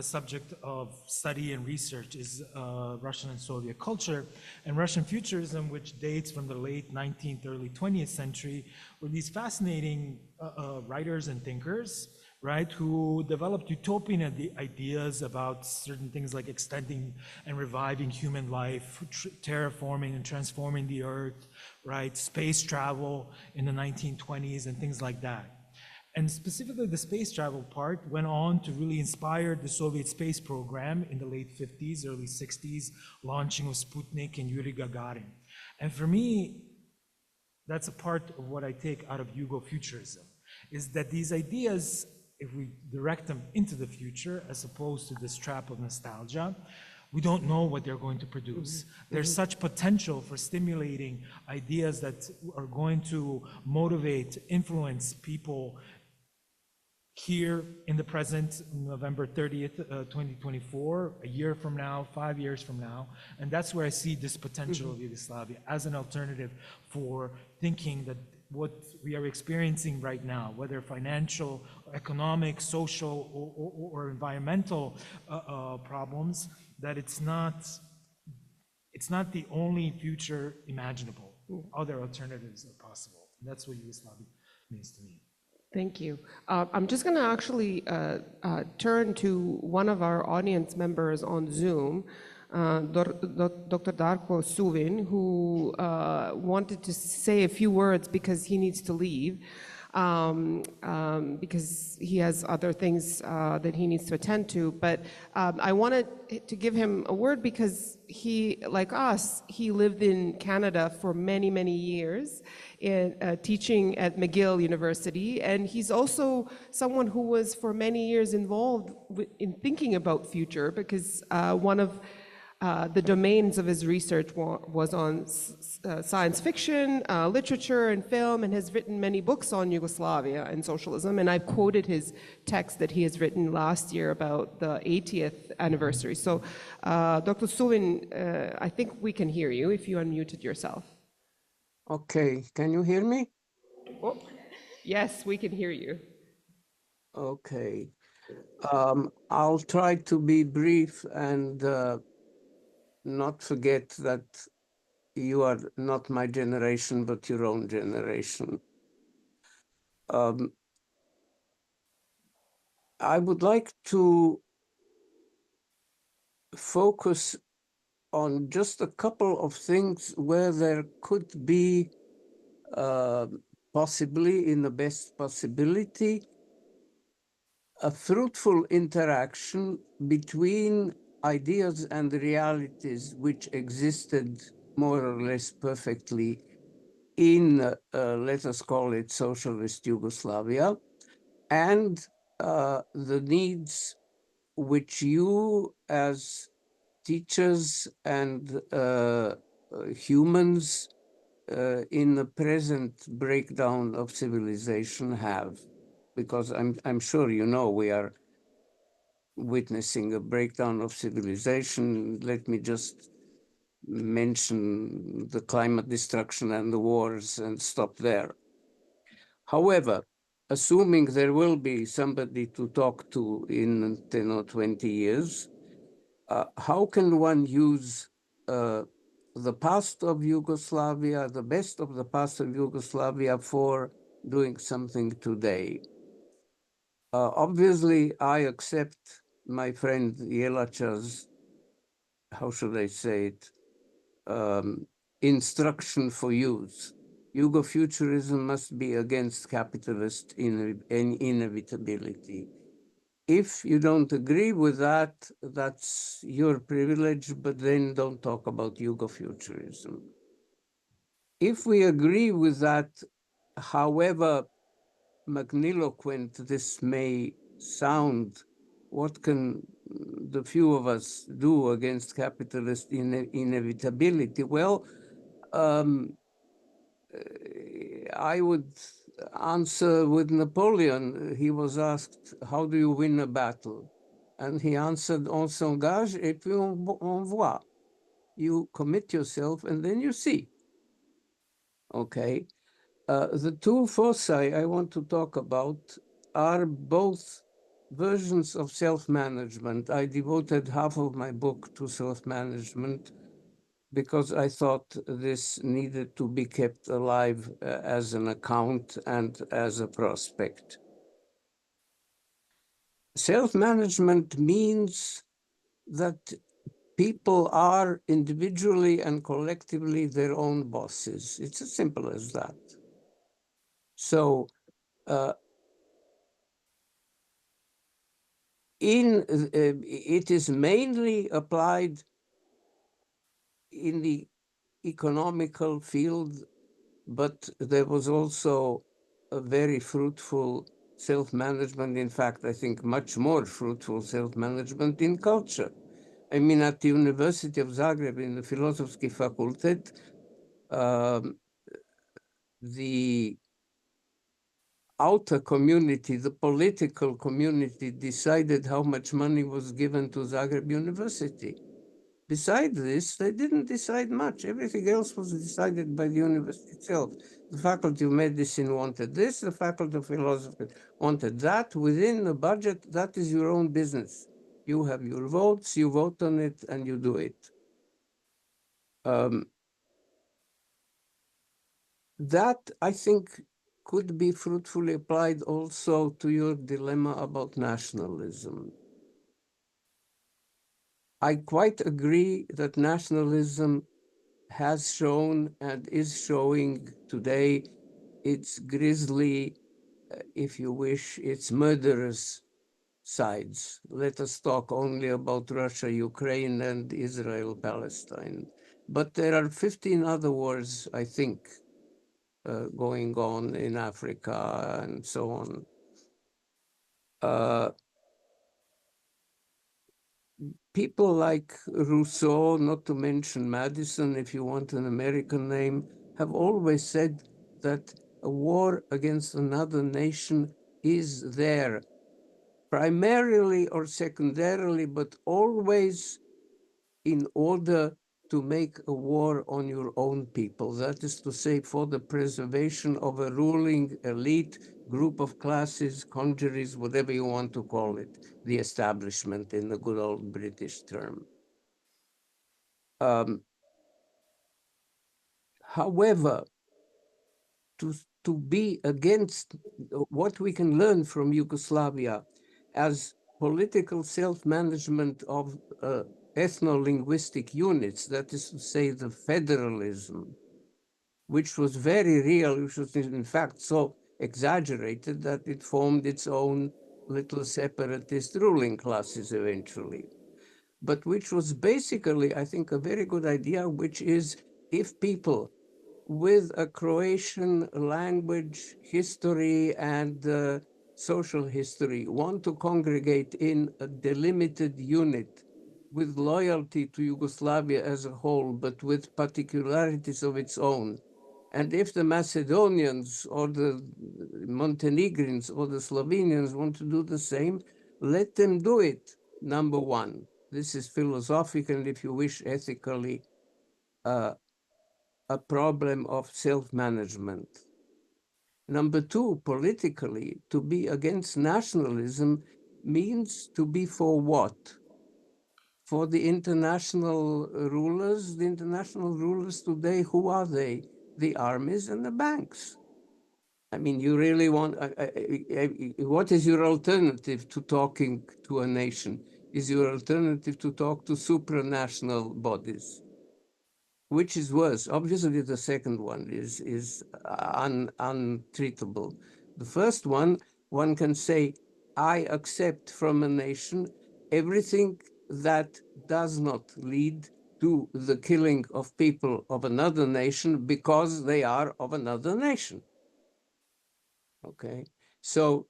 subject of study and research is Russian and Soviet culture. And Russian futurism, which dates from the late 19th, early 20th century, were these fascinating writers and thinkers, right, who developed utopian ideas about certain things like extending and reviving human life, terraforming and transforming the earth, right, space travel in the 1920s and things like that. And specifically the space travel part went on to really inspire the Soviet space program in the late 50s, early 60s, launching of Sputnik and Yuri Gagarin. And for me, that's a part of what I take out of Yugofuturism, is that these ideas, if we direct them into the future, as opposed to this trap of nostalgia, we don't know what they're going to produce. There's such potential for stimulating ideas that are going to motivate, influence people here in the present, November 30th, 2024, a year from now, 5 years from now. And that's where I see this potential of Yugoslavia as an alternative for thinking that what we are experiencing right now, whether financial, economic, social, or environmental problems, that it's not the only future imaginable. Other alternatives are possible. And that's what Yugoslavia means to me. Thank you. I'm just going to actually turn to one of our audience members on Zoom, Dr. Darko Suvin, who wanted to say a few words because he needs to leave, because he has other things that he needs to attend to. But I wanted to give him a word because he, like us, he lived in Canada for many, many years, teaching at McGill University, and he's also someone who was for many years involved in thinking about future because one of The domains of his research was on science fiction, literature, and film, and has written many books on Yugoslavia and socialism. And I've quoted his text that he has written last year about the 80th anniversary. So, Dr. Suvin, I think we can hear you if you unmuted yourself. Okay, can you hear me? Oh, yes, we can hear you. Okay. I'll try to be brief and not forget that you are not my generation, but your own generation. I would like to focus on just a couple of things where there could be possibly, in the best possibility, a fruitful interaction between ideas and realities which existed more or less perfectly in, let us call it, socialist Yugoslavia, and the needs which you as teachers and humans in the present breakdown of civilization have. Because I'm sure you know we are witnessing a breakdown of civilization. Let me just mention the climate destruction and the wars and stop there. However, assuming there will be somebody to talk to in 10 or 20 years, how can one use the past of Yugoslavia, the best of the past of Yugoslavia, for doing something today? Obviously, I accept my friend Jelač's, how should I say it, instruction for use. Yugofuturism must be against capitalist inevitability. If you don't agree with that, that's your privilege, but then don't talk about Yugofuturism. If we agree with that, however magniloquent this may sound, what can the few of us do against capitalist inevitability? Well, I would answer with Napoleon. He was asked, how do you win a battle? And he answered, on s'engage et puis on voit. You commit yourself and then you see. Okay. The two foci I want to talk about are both versions of self-management. I devoted half of my book to self-management because I thought this needed to be kept alive as an account and as a prospect. Self-management means that people are individually and collectively their own bosses. It's as simple as that. So it is mainly applied in the economical field, but there was also a very fruitful self-management. In fact, I think much more fruitful self-management in culture. I mean, at the University of Zagreb, in the Filozofski Fakultet, the outer community, the political community, decided how much money was given to Zagreb University. Besides this, they didn't decide much. Everything else was decided by the university itself. The Faculty of Medicine wanted this, the Faculty of Philosophy wanted that. Within the budget, that is your own business. You have your votes, you vote on it, and you do it. That, I think, could be fruitfully applied also to your dilemma about nationalism. I quite agree that nationalism has shown and is showing today its grisly, if you wish, its murderous sides. Let us talk only about Russia, Ukraine, and Israel, Palestine. But there are 15 other wars, I think, going on in Africa and so on. people like Rousseau, not to mention Madison, if you want an American name, have always said that a war against another nation is there, primarily or secondarily, but always in order to make a war on your own people. That is to say, for the preservation of a ruling elite, group of classes, congeries, whatever you want to call it, the establishment in the good old British term. However, to be against what we can learn from Yugoslavia as political self-management of ethno-linguistic units, that is to say the federalism, which was very real, which was in fact so exaggerated that it formed its own little separatist ruling classes eventually, but which was basically, I think, a very good idea, which is if people with a Croatian language, history, and social history want to congregate in a delimited unit with loyalty to Yugoslavia as a whole, but with particularities of its own. And if the Macedonians or the Montenegrins or the Slovenians want to do the same, let them do it, number one. This is philosophical and, if you wish, ethically, a problem of self-management. Number two, politically, to be against nationalism means to be for what? For the international rulers. The international rulers today, who are they? The armies and the banks. I mean, you really want, what is your alternative to talking to a nation? Is your alternative to talk to supranational bodies? Which is worse? Obviously, the second one is untreatable. The first one can say, I accept from a nation everything that does not lead to the killing of people of another nation because they are of another nation. Okay, so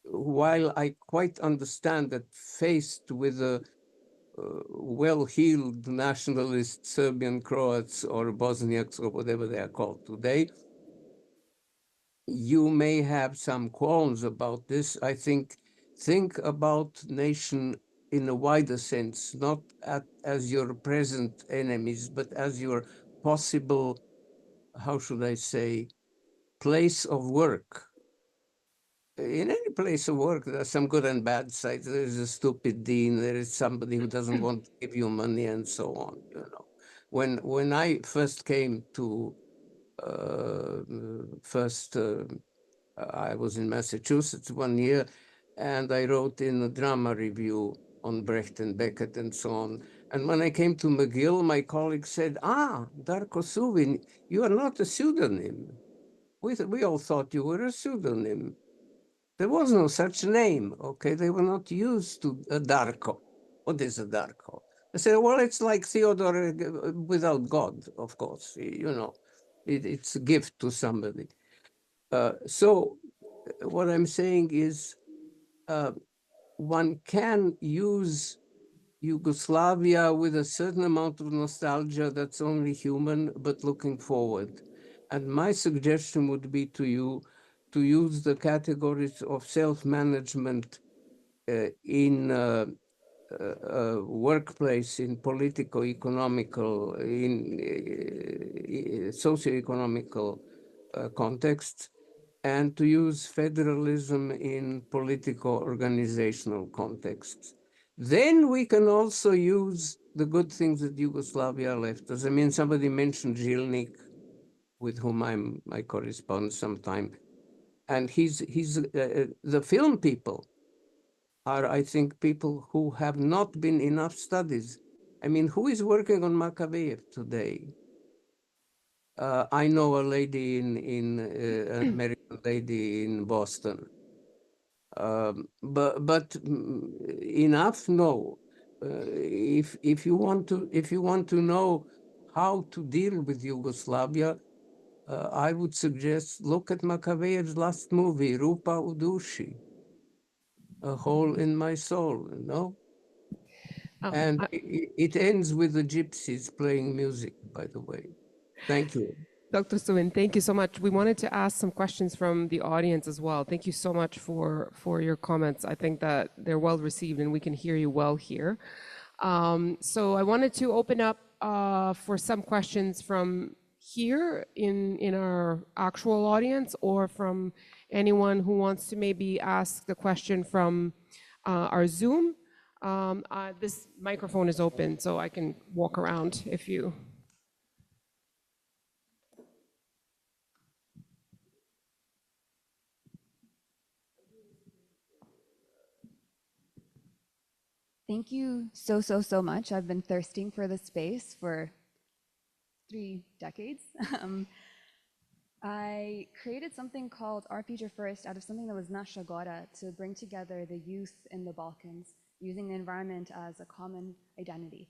while I quite understand that faced with a well-heeled nationalist Serbian Croats or Bosniaks or whatever they are called today, you may have some qualms about this. I think about nation in a wider sense, not as your present enemies, but as your possible, how should I say, place of work. In any place of work, there are some good and bad sides. There is a stupid dean. There is somebody who doesn't want to give you money, and so on. You know, when I first came to I was in Massachusetts 1 year, and I wrote in a drama review on Brecht and Beckett and so on. And when I came to McGill, my colleague said, Darko Suvin, you are not a pseudonym. We all thought you were a pseudonym. There was no such name, okay? They were not used to a Darko. What is a Darko? I said, well, it's like Theodore without God, of course. You know, it's a gift to somebody. So what I'm saying is one can use Yugoslavia with a certain amount of nostalgia that's only human, but looking forward. And my suggestion would be to you to use the categories of self-management in workplace, in political, economical, in socio-economical contexts, and to use federalism in political organizational contexts. Then we can also use the good things that Yugoslavia left us. I mean, somebody mentioned Žilnik, with whom I correspond sometime. And the film people are, I think, people who have not been enough studies. I mean, who is working on Makavejev today? I know a lady an American lady in Boston. But enough? No. If you want to know how to deal with Yugoslavia, I would suggest look at Makavejev's last movie, Rupa u duši, A Hole in My Soul. You know, Oh, And it ends with the gypsies playing music, by the way. Thank you. Dr. Suvin, thank you so much. We wanted to ask some questions from the audience as well. Thank you so much for your comments. I think that they're well received and we can hear you well here. So I wanted to open up for some questions from here in our actual audience, or from anyone who wants to maybe ask the question from our Zoom. This microphone is open, so I can walk around if you. Thank you so much. I've been thirsting for this space for 3 decades. I created something called Our Future First out of something that was Naša Gora, to bring together the youth in the Balkans, using the environment as a common identity.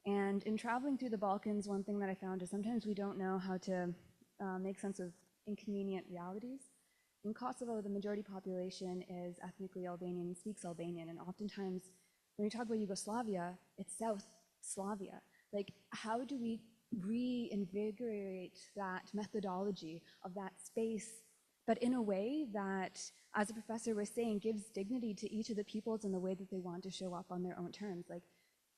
And in traveling through the Balkans, one thing that I found is sometimes we don't know how to make sense of inconvenient realities. In Kosovo, the majority population is ethnically Albanian, speaks Albanian, and oftentimes when we talk about Yugoslavia, it's South Slavia. Like, how do we reinvigorate that methodology of that space, but in a way that, as the professor was saying, gives dignity to each of the peoples in the way that they want to show up on their own terms? Like,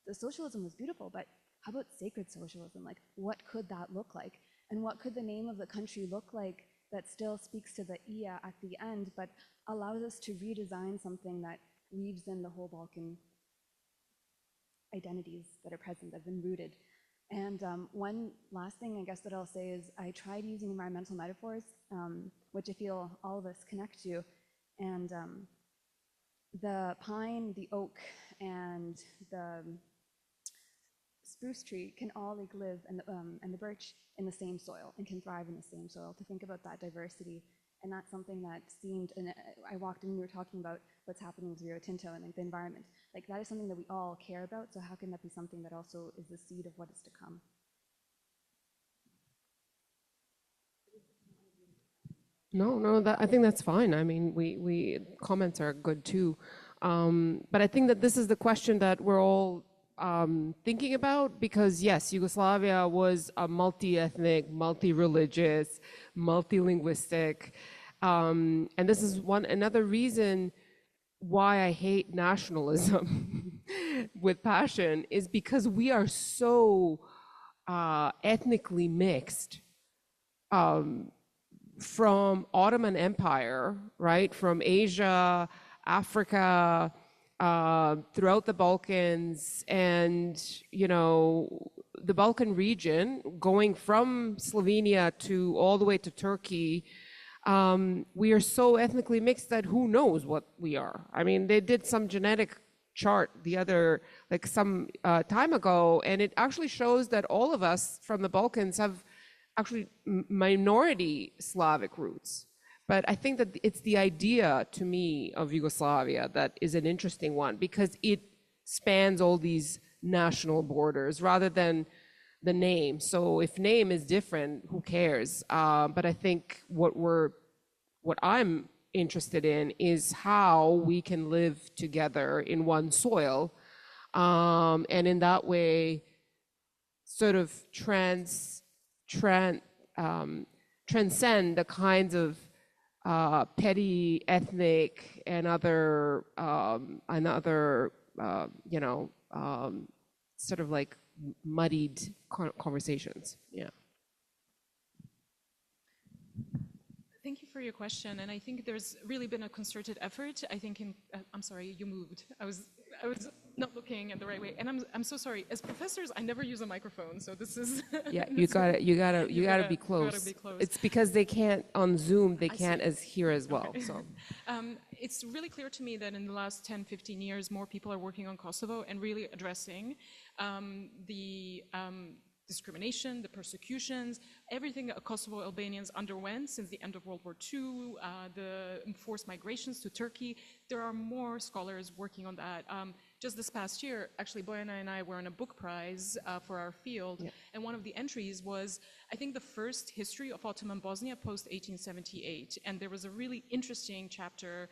the socialism was beautiful, but how about sacred socialism? Like, what could that look like? And what could the name of the country look like that still speaks to the Ia at the end, but allows us to redesign something that weaves in the whole Balkan identities that are present, that have been rooted? And one last thing I guess that I'll say is I tried using environmental metaphors, which I feel all of us connect to. And the pine, the oak, and the spruce tree can all like live, and the birch, in the same soil, and can thrive in the same soil. To think about that diversity, and that's something that seemed, and I walked in and we were talking about what's happening with Rio Tinto and like the environment. Like, that is something that we all care about, so how can that be something that also is the seed of what is to come? No, I think that's fine. I mean, we comments are good too. But I think that this is the question that we're all thinking about, because yes, Yugoslavia was a multi-ethnic, multi-religious, multi-linguistic, and this is another reason why I hate nationalism with passion, is because we are so ethnically mixed. From Ottoman Empire, right? From Asia, Africa, throughout the Balkans, and, you know, the Balkan region, going from Slovenia to all the way to Turkey, we are so ethnically mixed that who knows what we are. I mean, they did some genetic chart some time ago, and it actually shows that all of us from the Balkans have actually minority Slavic roots. But I think that it's the idea, to me, of Yugoslavia that is an interesting one, because it spans all these national borders rather than the name. So if name is different, who cares? But I think what I'm interested in is how we can live together in one soil, and in that way sort of transcend the kinds of petty ethnic and other sort of like muddied conversations. Yeah. Thank you for your question, and I think there's really been a concerted effort. I think I'm sorry, you moved. I was not looking at the right way, and I'm so sorry. As professors, I never use a microphone, so this is. Yeah, you gotta be close. It's because they can't on Zoom. They can't hear as well. Okay. So. It's really clear to me that in the last 10, 15 years, more people are working on Kosovo and really addressing the discrimination, the persecutions, everything that Kosovo Albanians underwent since the end of World War II, the forced migrations to Turkey. There are more scholars working on that. Just this past year, actually, Bojana and I were on a book prize for our field, and one of the entries was, I think, the first history of Ottoman Bosnia post-1878, and there was a really interesting chapter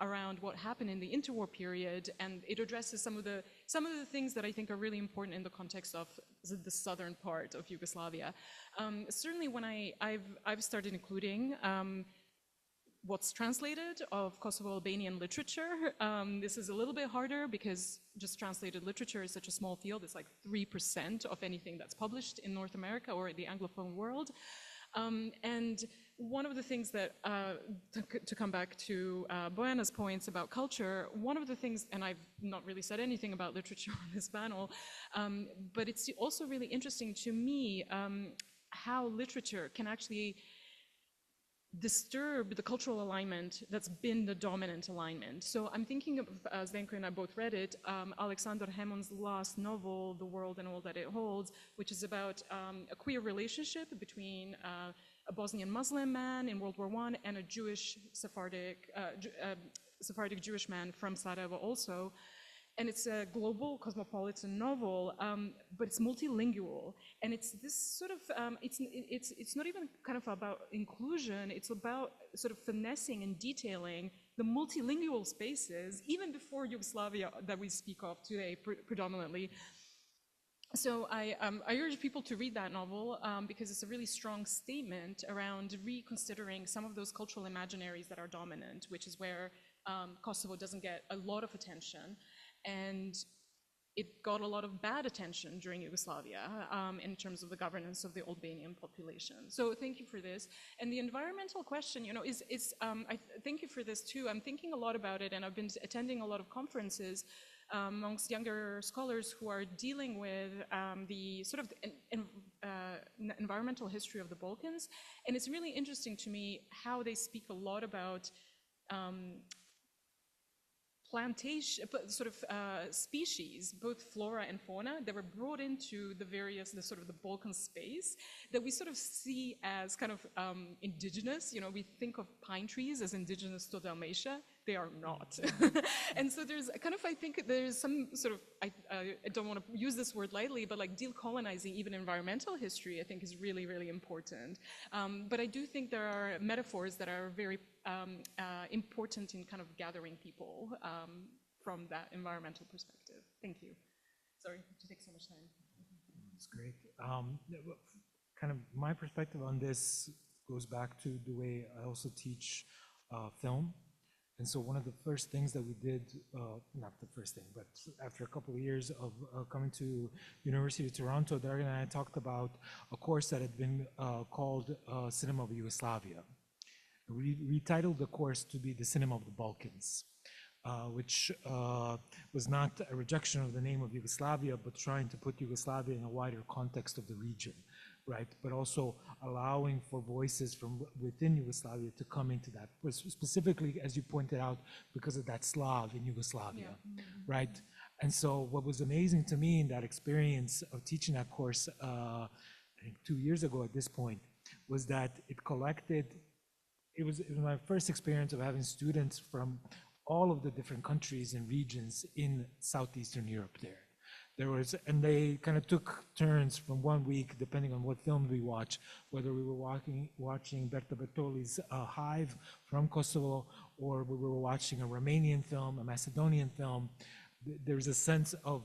around what happened in the interwar period, and it addresses some of the things that I think are really important in the context of the southern part of Yugoslavia. Certainly, when I've started including what's translated of Kosovo Albanian literature. This is a little bit harder because just translated literature is such a small field. It's like 3% of anything that's published in North America or the Anglophone world. And one of the things that, to come back to Bojana's points about culture, one of the things, and I've not really said anything about literature on this panel, but it's also really interesting to me how literature can actually disturb the cultural alignment that's been the dominant alignment. So I'm thinking of, Zdenko and I both read it, Aleksandar Hemon's last novel, The World and All That It Holds, which is about a queer relationship between a Bosnian Muslim man in World War I and a Jewish Sephardic Jewish man from Sarajevo also. And it's a global cosmopolitan novel, but it's multilingual. And it's this sort of, it's not even kind of about inclusion, it's about sort of finessing and detailing the multilingual spaces, even before Yugoslavia that we speak of today predominantly. So I urge people to read that novel because it's a really strong statement around reconsidering some of those cultural imaginaries that are dominant, which is where Kosovo doesn't get a lot of attention. And it got a lot of bad attention during Yugoslavia in terms of the governance of the Albanian population. So thank you for this. And the environmental question, you know, thank you for this too. I'm thinking a lot about it, and I've been attending a lot of conferences amongst younger scholars who are dealing with the sort of environmental history of the Balkans. And it's really interesting to me how they speak a lot about plantation, sort of species, both flora and fauna, that were brought into the sort of the Balkan space that we sort of see as kind of indigenous. You know, we think of pine trees as indigenous to Dalmatia. They are not. And so there's kind of, I think there's some sort of, I don't want to use this word lightly, but like decolonizing even environmental history, I think is really, really important. But I do think there are metaphors that are very important in kind of gathering people from that environmental perspective. Thank you. Sorry to take so much time. That's great. Kind of my perspective on this goes back to the way I also teach film. And so one of the first things that we did, not the first thing, but after a couple of years of coming to University of Toronto, Dragana and I talked about a course that had been called Cinema of Yugoslavia. We retitled the course to be the Cinema of the Balkans, which was not a rejection of the name of Yugoslavia, but trying to put Yugoslavia in a wider context of the region, right? But also allowing for voices from within Yugoslavia to come into that, specifically, as you pointed out, because of that Slav in Yugoslavia, right? And so what was amazing to me in that experience of teaching that course, I think 2 years ago at this point, was that it collected, it was my first experience of having students from all of the different countries and regions in Southeastern Europe there. And they kind of took turns from 1 week, depending on what film we watch, whether we were watching Berta Bertoli's Hive from Kosovo, or we were watching a Romanian film, a Macedonian film. There's a sense of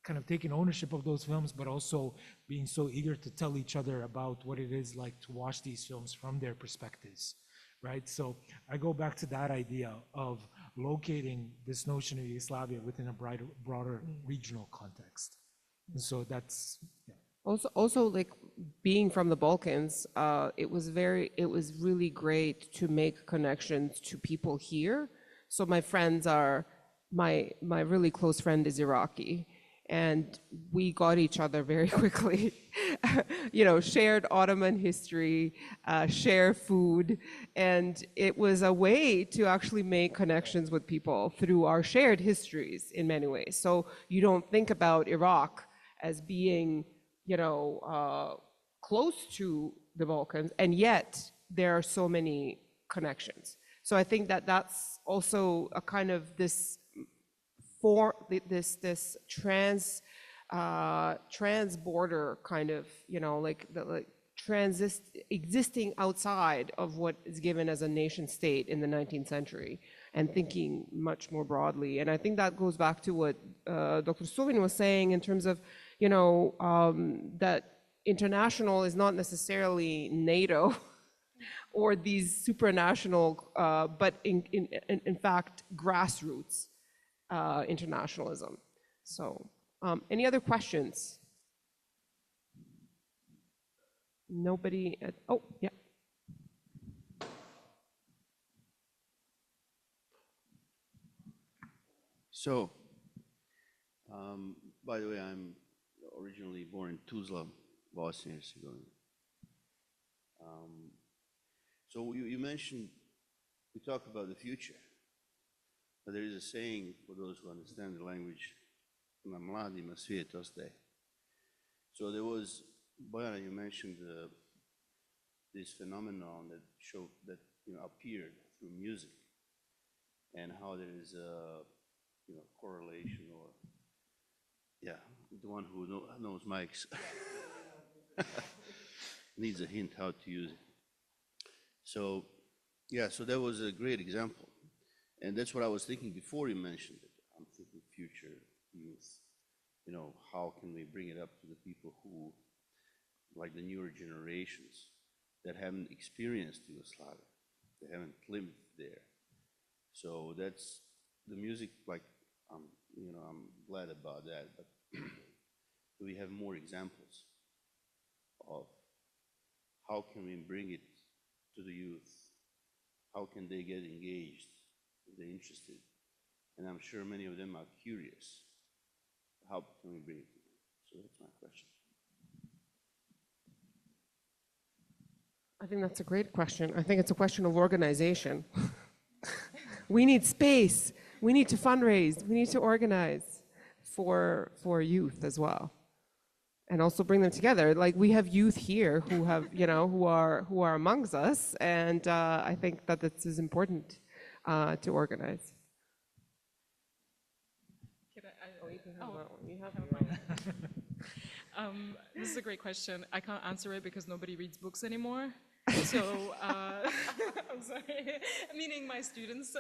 kind of taking ownership of those films, but also being so eager to tell each other about what it is like to watch these films from their perspectives, right? So I go back to that idea of locating this notion of Yugoslavia within a broader regional context. And so that's, yeah. Also, like being from the Balkans, it was really great to make connections to people here. So my friends are, my really close friend is Iraqi, and we got each other very quickly. You know, shared Ottoman history, share food, and it was a way to actually make connections with people through our shared histories in many ways. So you don't think about Iraq as being, you know, close to the Balkans, and yet there are so many connections. So I think that that's also a kind of this trans-border kind of, existing outside of what is given as a nation state in the 19th century and thinking much more broadly. And I think that goes back to what Dr. Suvin was saying in terms of, that international is not necessarily NATO or these supranational, but in fact, grassroots internationalism. So any other questions? Nobody oh, yeah. So, by the way, I'm originally born in Tuzla, Bosnia and Herzegovina. So you mentioned, we talk about the future, but there is a saying for those who understand the language, na mladima svijet ostaje. So there was, Bojana, you mentioned this phenomenon that appeared through music, and how there is a correlation, or the one who knows mics needs a hint how to use it. So so that was a great example, and that's what I was thinking before you mentioned it. I'm thinking future youth. How can we bring it up to the people who, like the newer generations, that haven't experienced Yugoslavia, they haven't lived there. So that's the music. Like, I'm glad about that. But do we have more examples of how can we bring it to the youth? How can they get engaged if they're interested? And I'm sure many of them are curious. How can we bring it to them? So that's my question. I think that's a great question. I think it's a question of organization. We need space. We need to fundraise. We need to organize for youth as well, and also bring them together. Like, we have youth here who have, who are amongst us, and I think that this is important to organize. This is a great question. I can't answer it because nobody reads books anymore. So, I'm sorry, meaning my students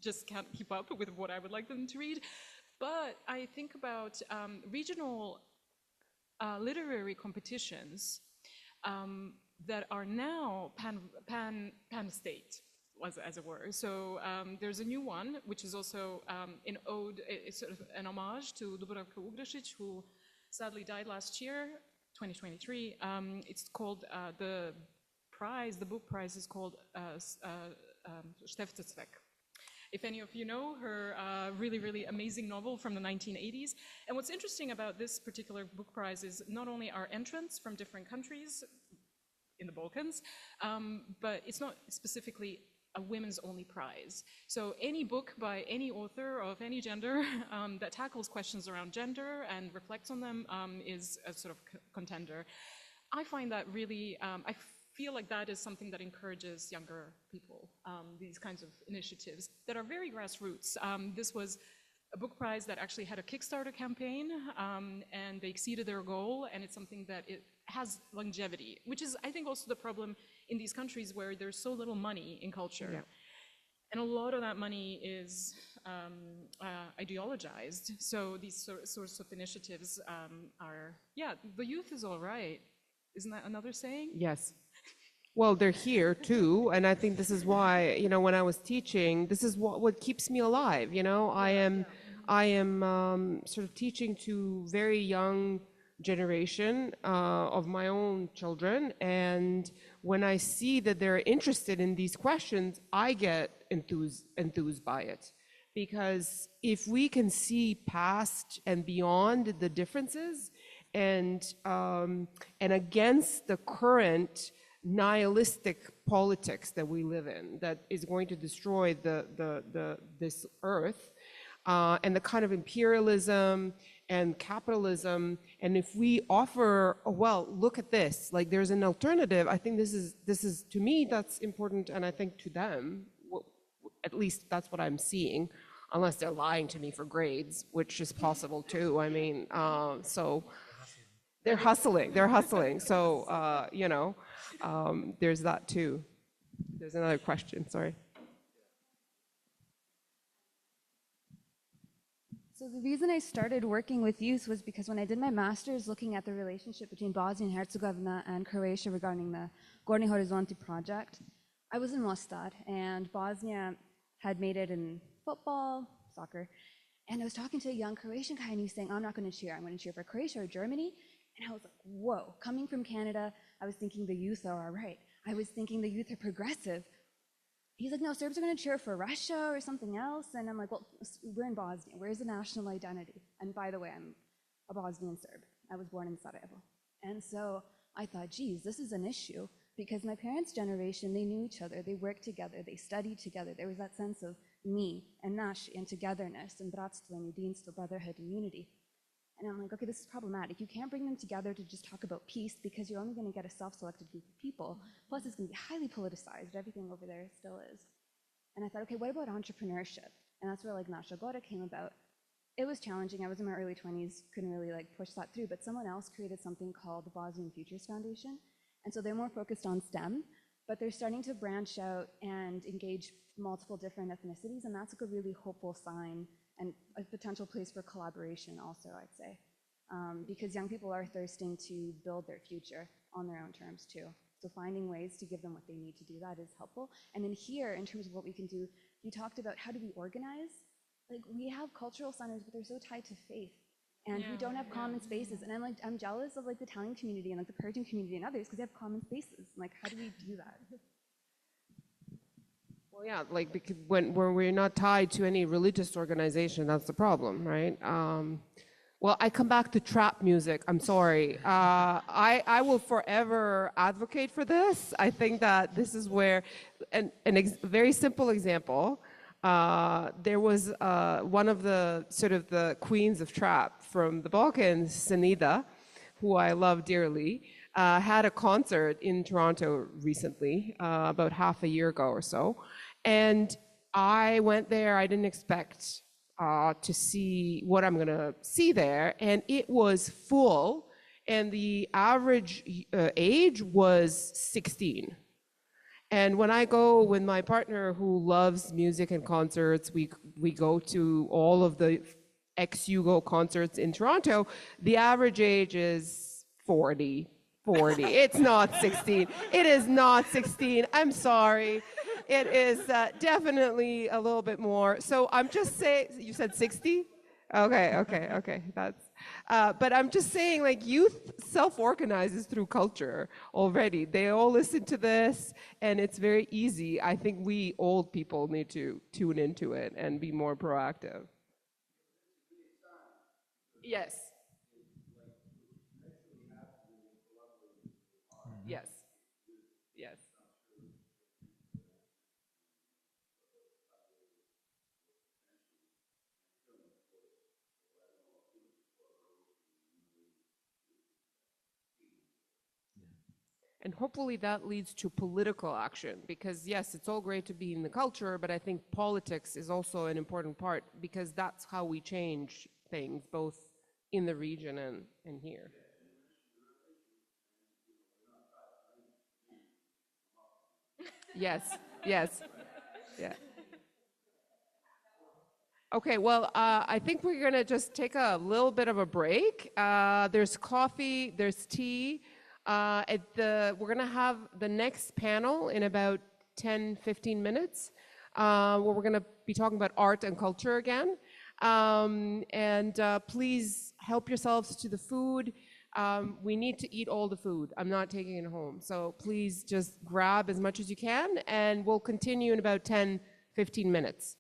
just can't keep up with what I would like them to read. But I think about regional literary competitions that are now pan-state, as it were. So there's a new one, which is also it's sort of an homage to Jurakić, who sadly died last year, 2023. It's called, the book prize is called Steftecvek. If any of you know her really, really amazing novel from the 1980s. And what's interesting about this particular book prize is not only our entrants from different countries in the Balkans, but it's not specifically a women's only prize. So any book by any author of any gender that tackles questions around gender and reflects on them is a sort of contender. I find that really, I feel like that is something that encourages younger people, these kinds of initiatives that are very grassroots. This was a book prize that actually had a Kickstarter campaign, and they exceeded their goal, and it's something that it has longevity, which is, I think, also the problem in these countries where there's so little money in culture. Yeah. And a lot of that money is ideologized. So these sorts of initiatives are, the youth is all right. Isn't that another saying? Yes. Well, they're here too, and I think this is why, when I was teaching, this is what keeps me alive. I am sort of teaching to very young generation of my own children, and when I see that they're interested in these questions, I get enthused by it, because if we can see past and beyond the differences, and against the current nihilistic politics that we live in, that is going to destroy this earth, and the kind of imperialism and capitalism. And if we offer, oh, well, look at this, like there's an alternative, I think this is to me, that's important. And I think to them, at least that's what I'm seeing, unless they're lying to me for grades, which is possible too. I mean, so they're hustling. So, you know, there's that too. There's another question, sorry. So the reason I started working with youth was because when I did my master's looking at the relationship between Bosnia and Herzegovina and Croatia regarding the Gornji Horizonti project, I was in Mostar, and Bosnia had made it in football, soccer, and I was talking to a young Croatian guy, and he was saying, I'm not going to cheer, I'm going to cheer for Croatia or Germany. And I was like, whoa, coming from Canada, I was thinking the youth are all right. I was thinking the youth are progressive. He's like, no, Serbs are going to cheer for Russia or something else. And I'm like, well, we're in Bosnia. Where's the national identity? And by the way, I'm a Bosnian Serb. I was born in Sarajevo. And so I thought, geez, this is an issue, because my parents' generation, they knew each other. They worked together. They studied together. There was that sense of me and naš and togetherness and bratstvo and jedinstvo, brotherhood and unity. And I'm like, okay, this is problematic. You can't bring them together to just talk about peace, because you're only going to get a self-selected group of people. Plus, it's going to be highly politicized. Everything over there still is. And I thought, okay, what about entrepreneurship? And that's where like Naša Gora came about. It was challenging. I was in my early 20s, couldn't really like push that through, but someone else created something called the Bosnian Futures Foundation. And so they're more focused on STEM, but they're starting to branch out and engage multiple different ethnicities. And that's like a really hopeful sign and a potential place for collaboration also, I'd say, because young people are thirsting to build their future on their own terms too. So finding ways to give them what they need to do that is helpful. And then here, in terms of what we can do, you talked about how do we organize? Like we have cultural centers, but they're so tied to faith, and we don't have common spaces. And I'm jealous of like the Italian community and like the Persian community and others, because they have common spaces. Like, how do we do that? Well, yeah, like because when we're not tied to any religious organization, that's the problem, right? Well, I come back to trap music. I'm sorry. I will forever advocate for this. I think that this is where, very simple example. There was one of the sort of the queens of trap from the Balkans, Senida, who I love dearly, had a concert in Toronto recently, about half a year ago or so. And I went there, I didn't expect to see what I'm gonna see there, and it was full, and the average age was 16. And when I go with my partner who loves music and concerts, we go to all of the ex-Yugo concerts in Toronto, the average age is 40. It's not 16. It is not 16. I'm sorry. It is definitely a little bit more. So I'm just saying, you said 60? Okay. That's, but I'm just saying, like, youth self-organizes through culture already. They all listen to this, and it's very easy. I think we old people need to tune into it and be more proactive. Yes. Yes. Yes. And hopefully that leads to political action, because yes, it's all great to be in the culture, but I think politics is also an important part, because that's how we change things, both in the region and here. Yes, yeah. Okay, well, I think we're gonna just take a little bit of a break. There's coffee, there's tea. We're gonna have the next panel in about 10, 15 minutes, where we're gonna be talking about art and culture again. Please help yourselves to the food. We need to eat all the food. I'm not taking it home. So please just grab as much as you can, and we'll continue in about 10, 15 minutes.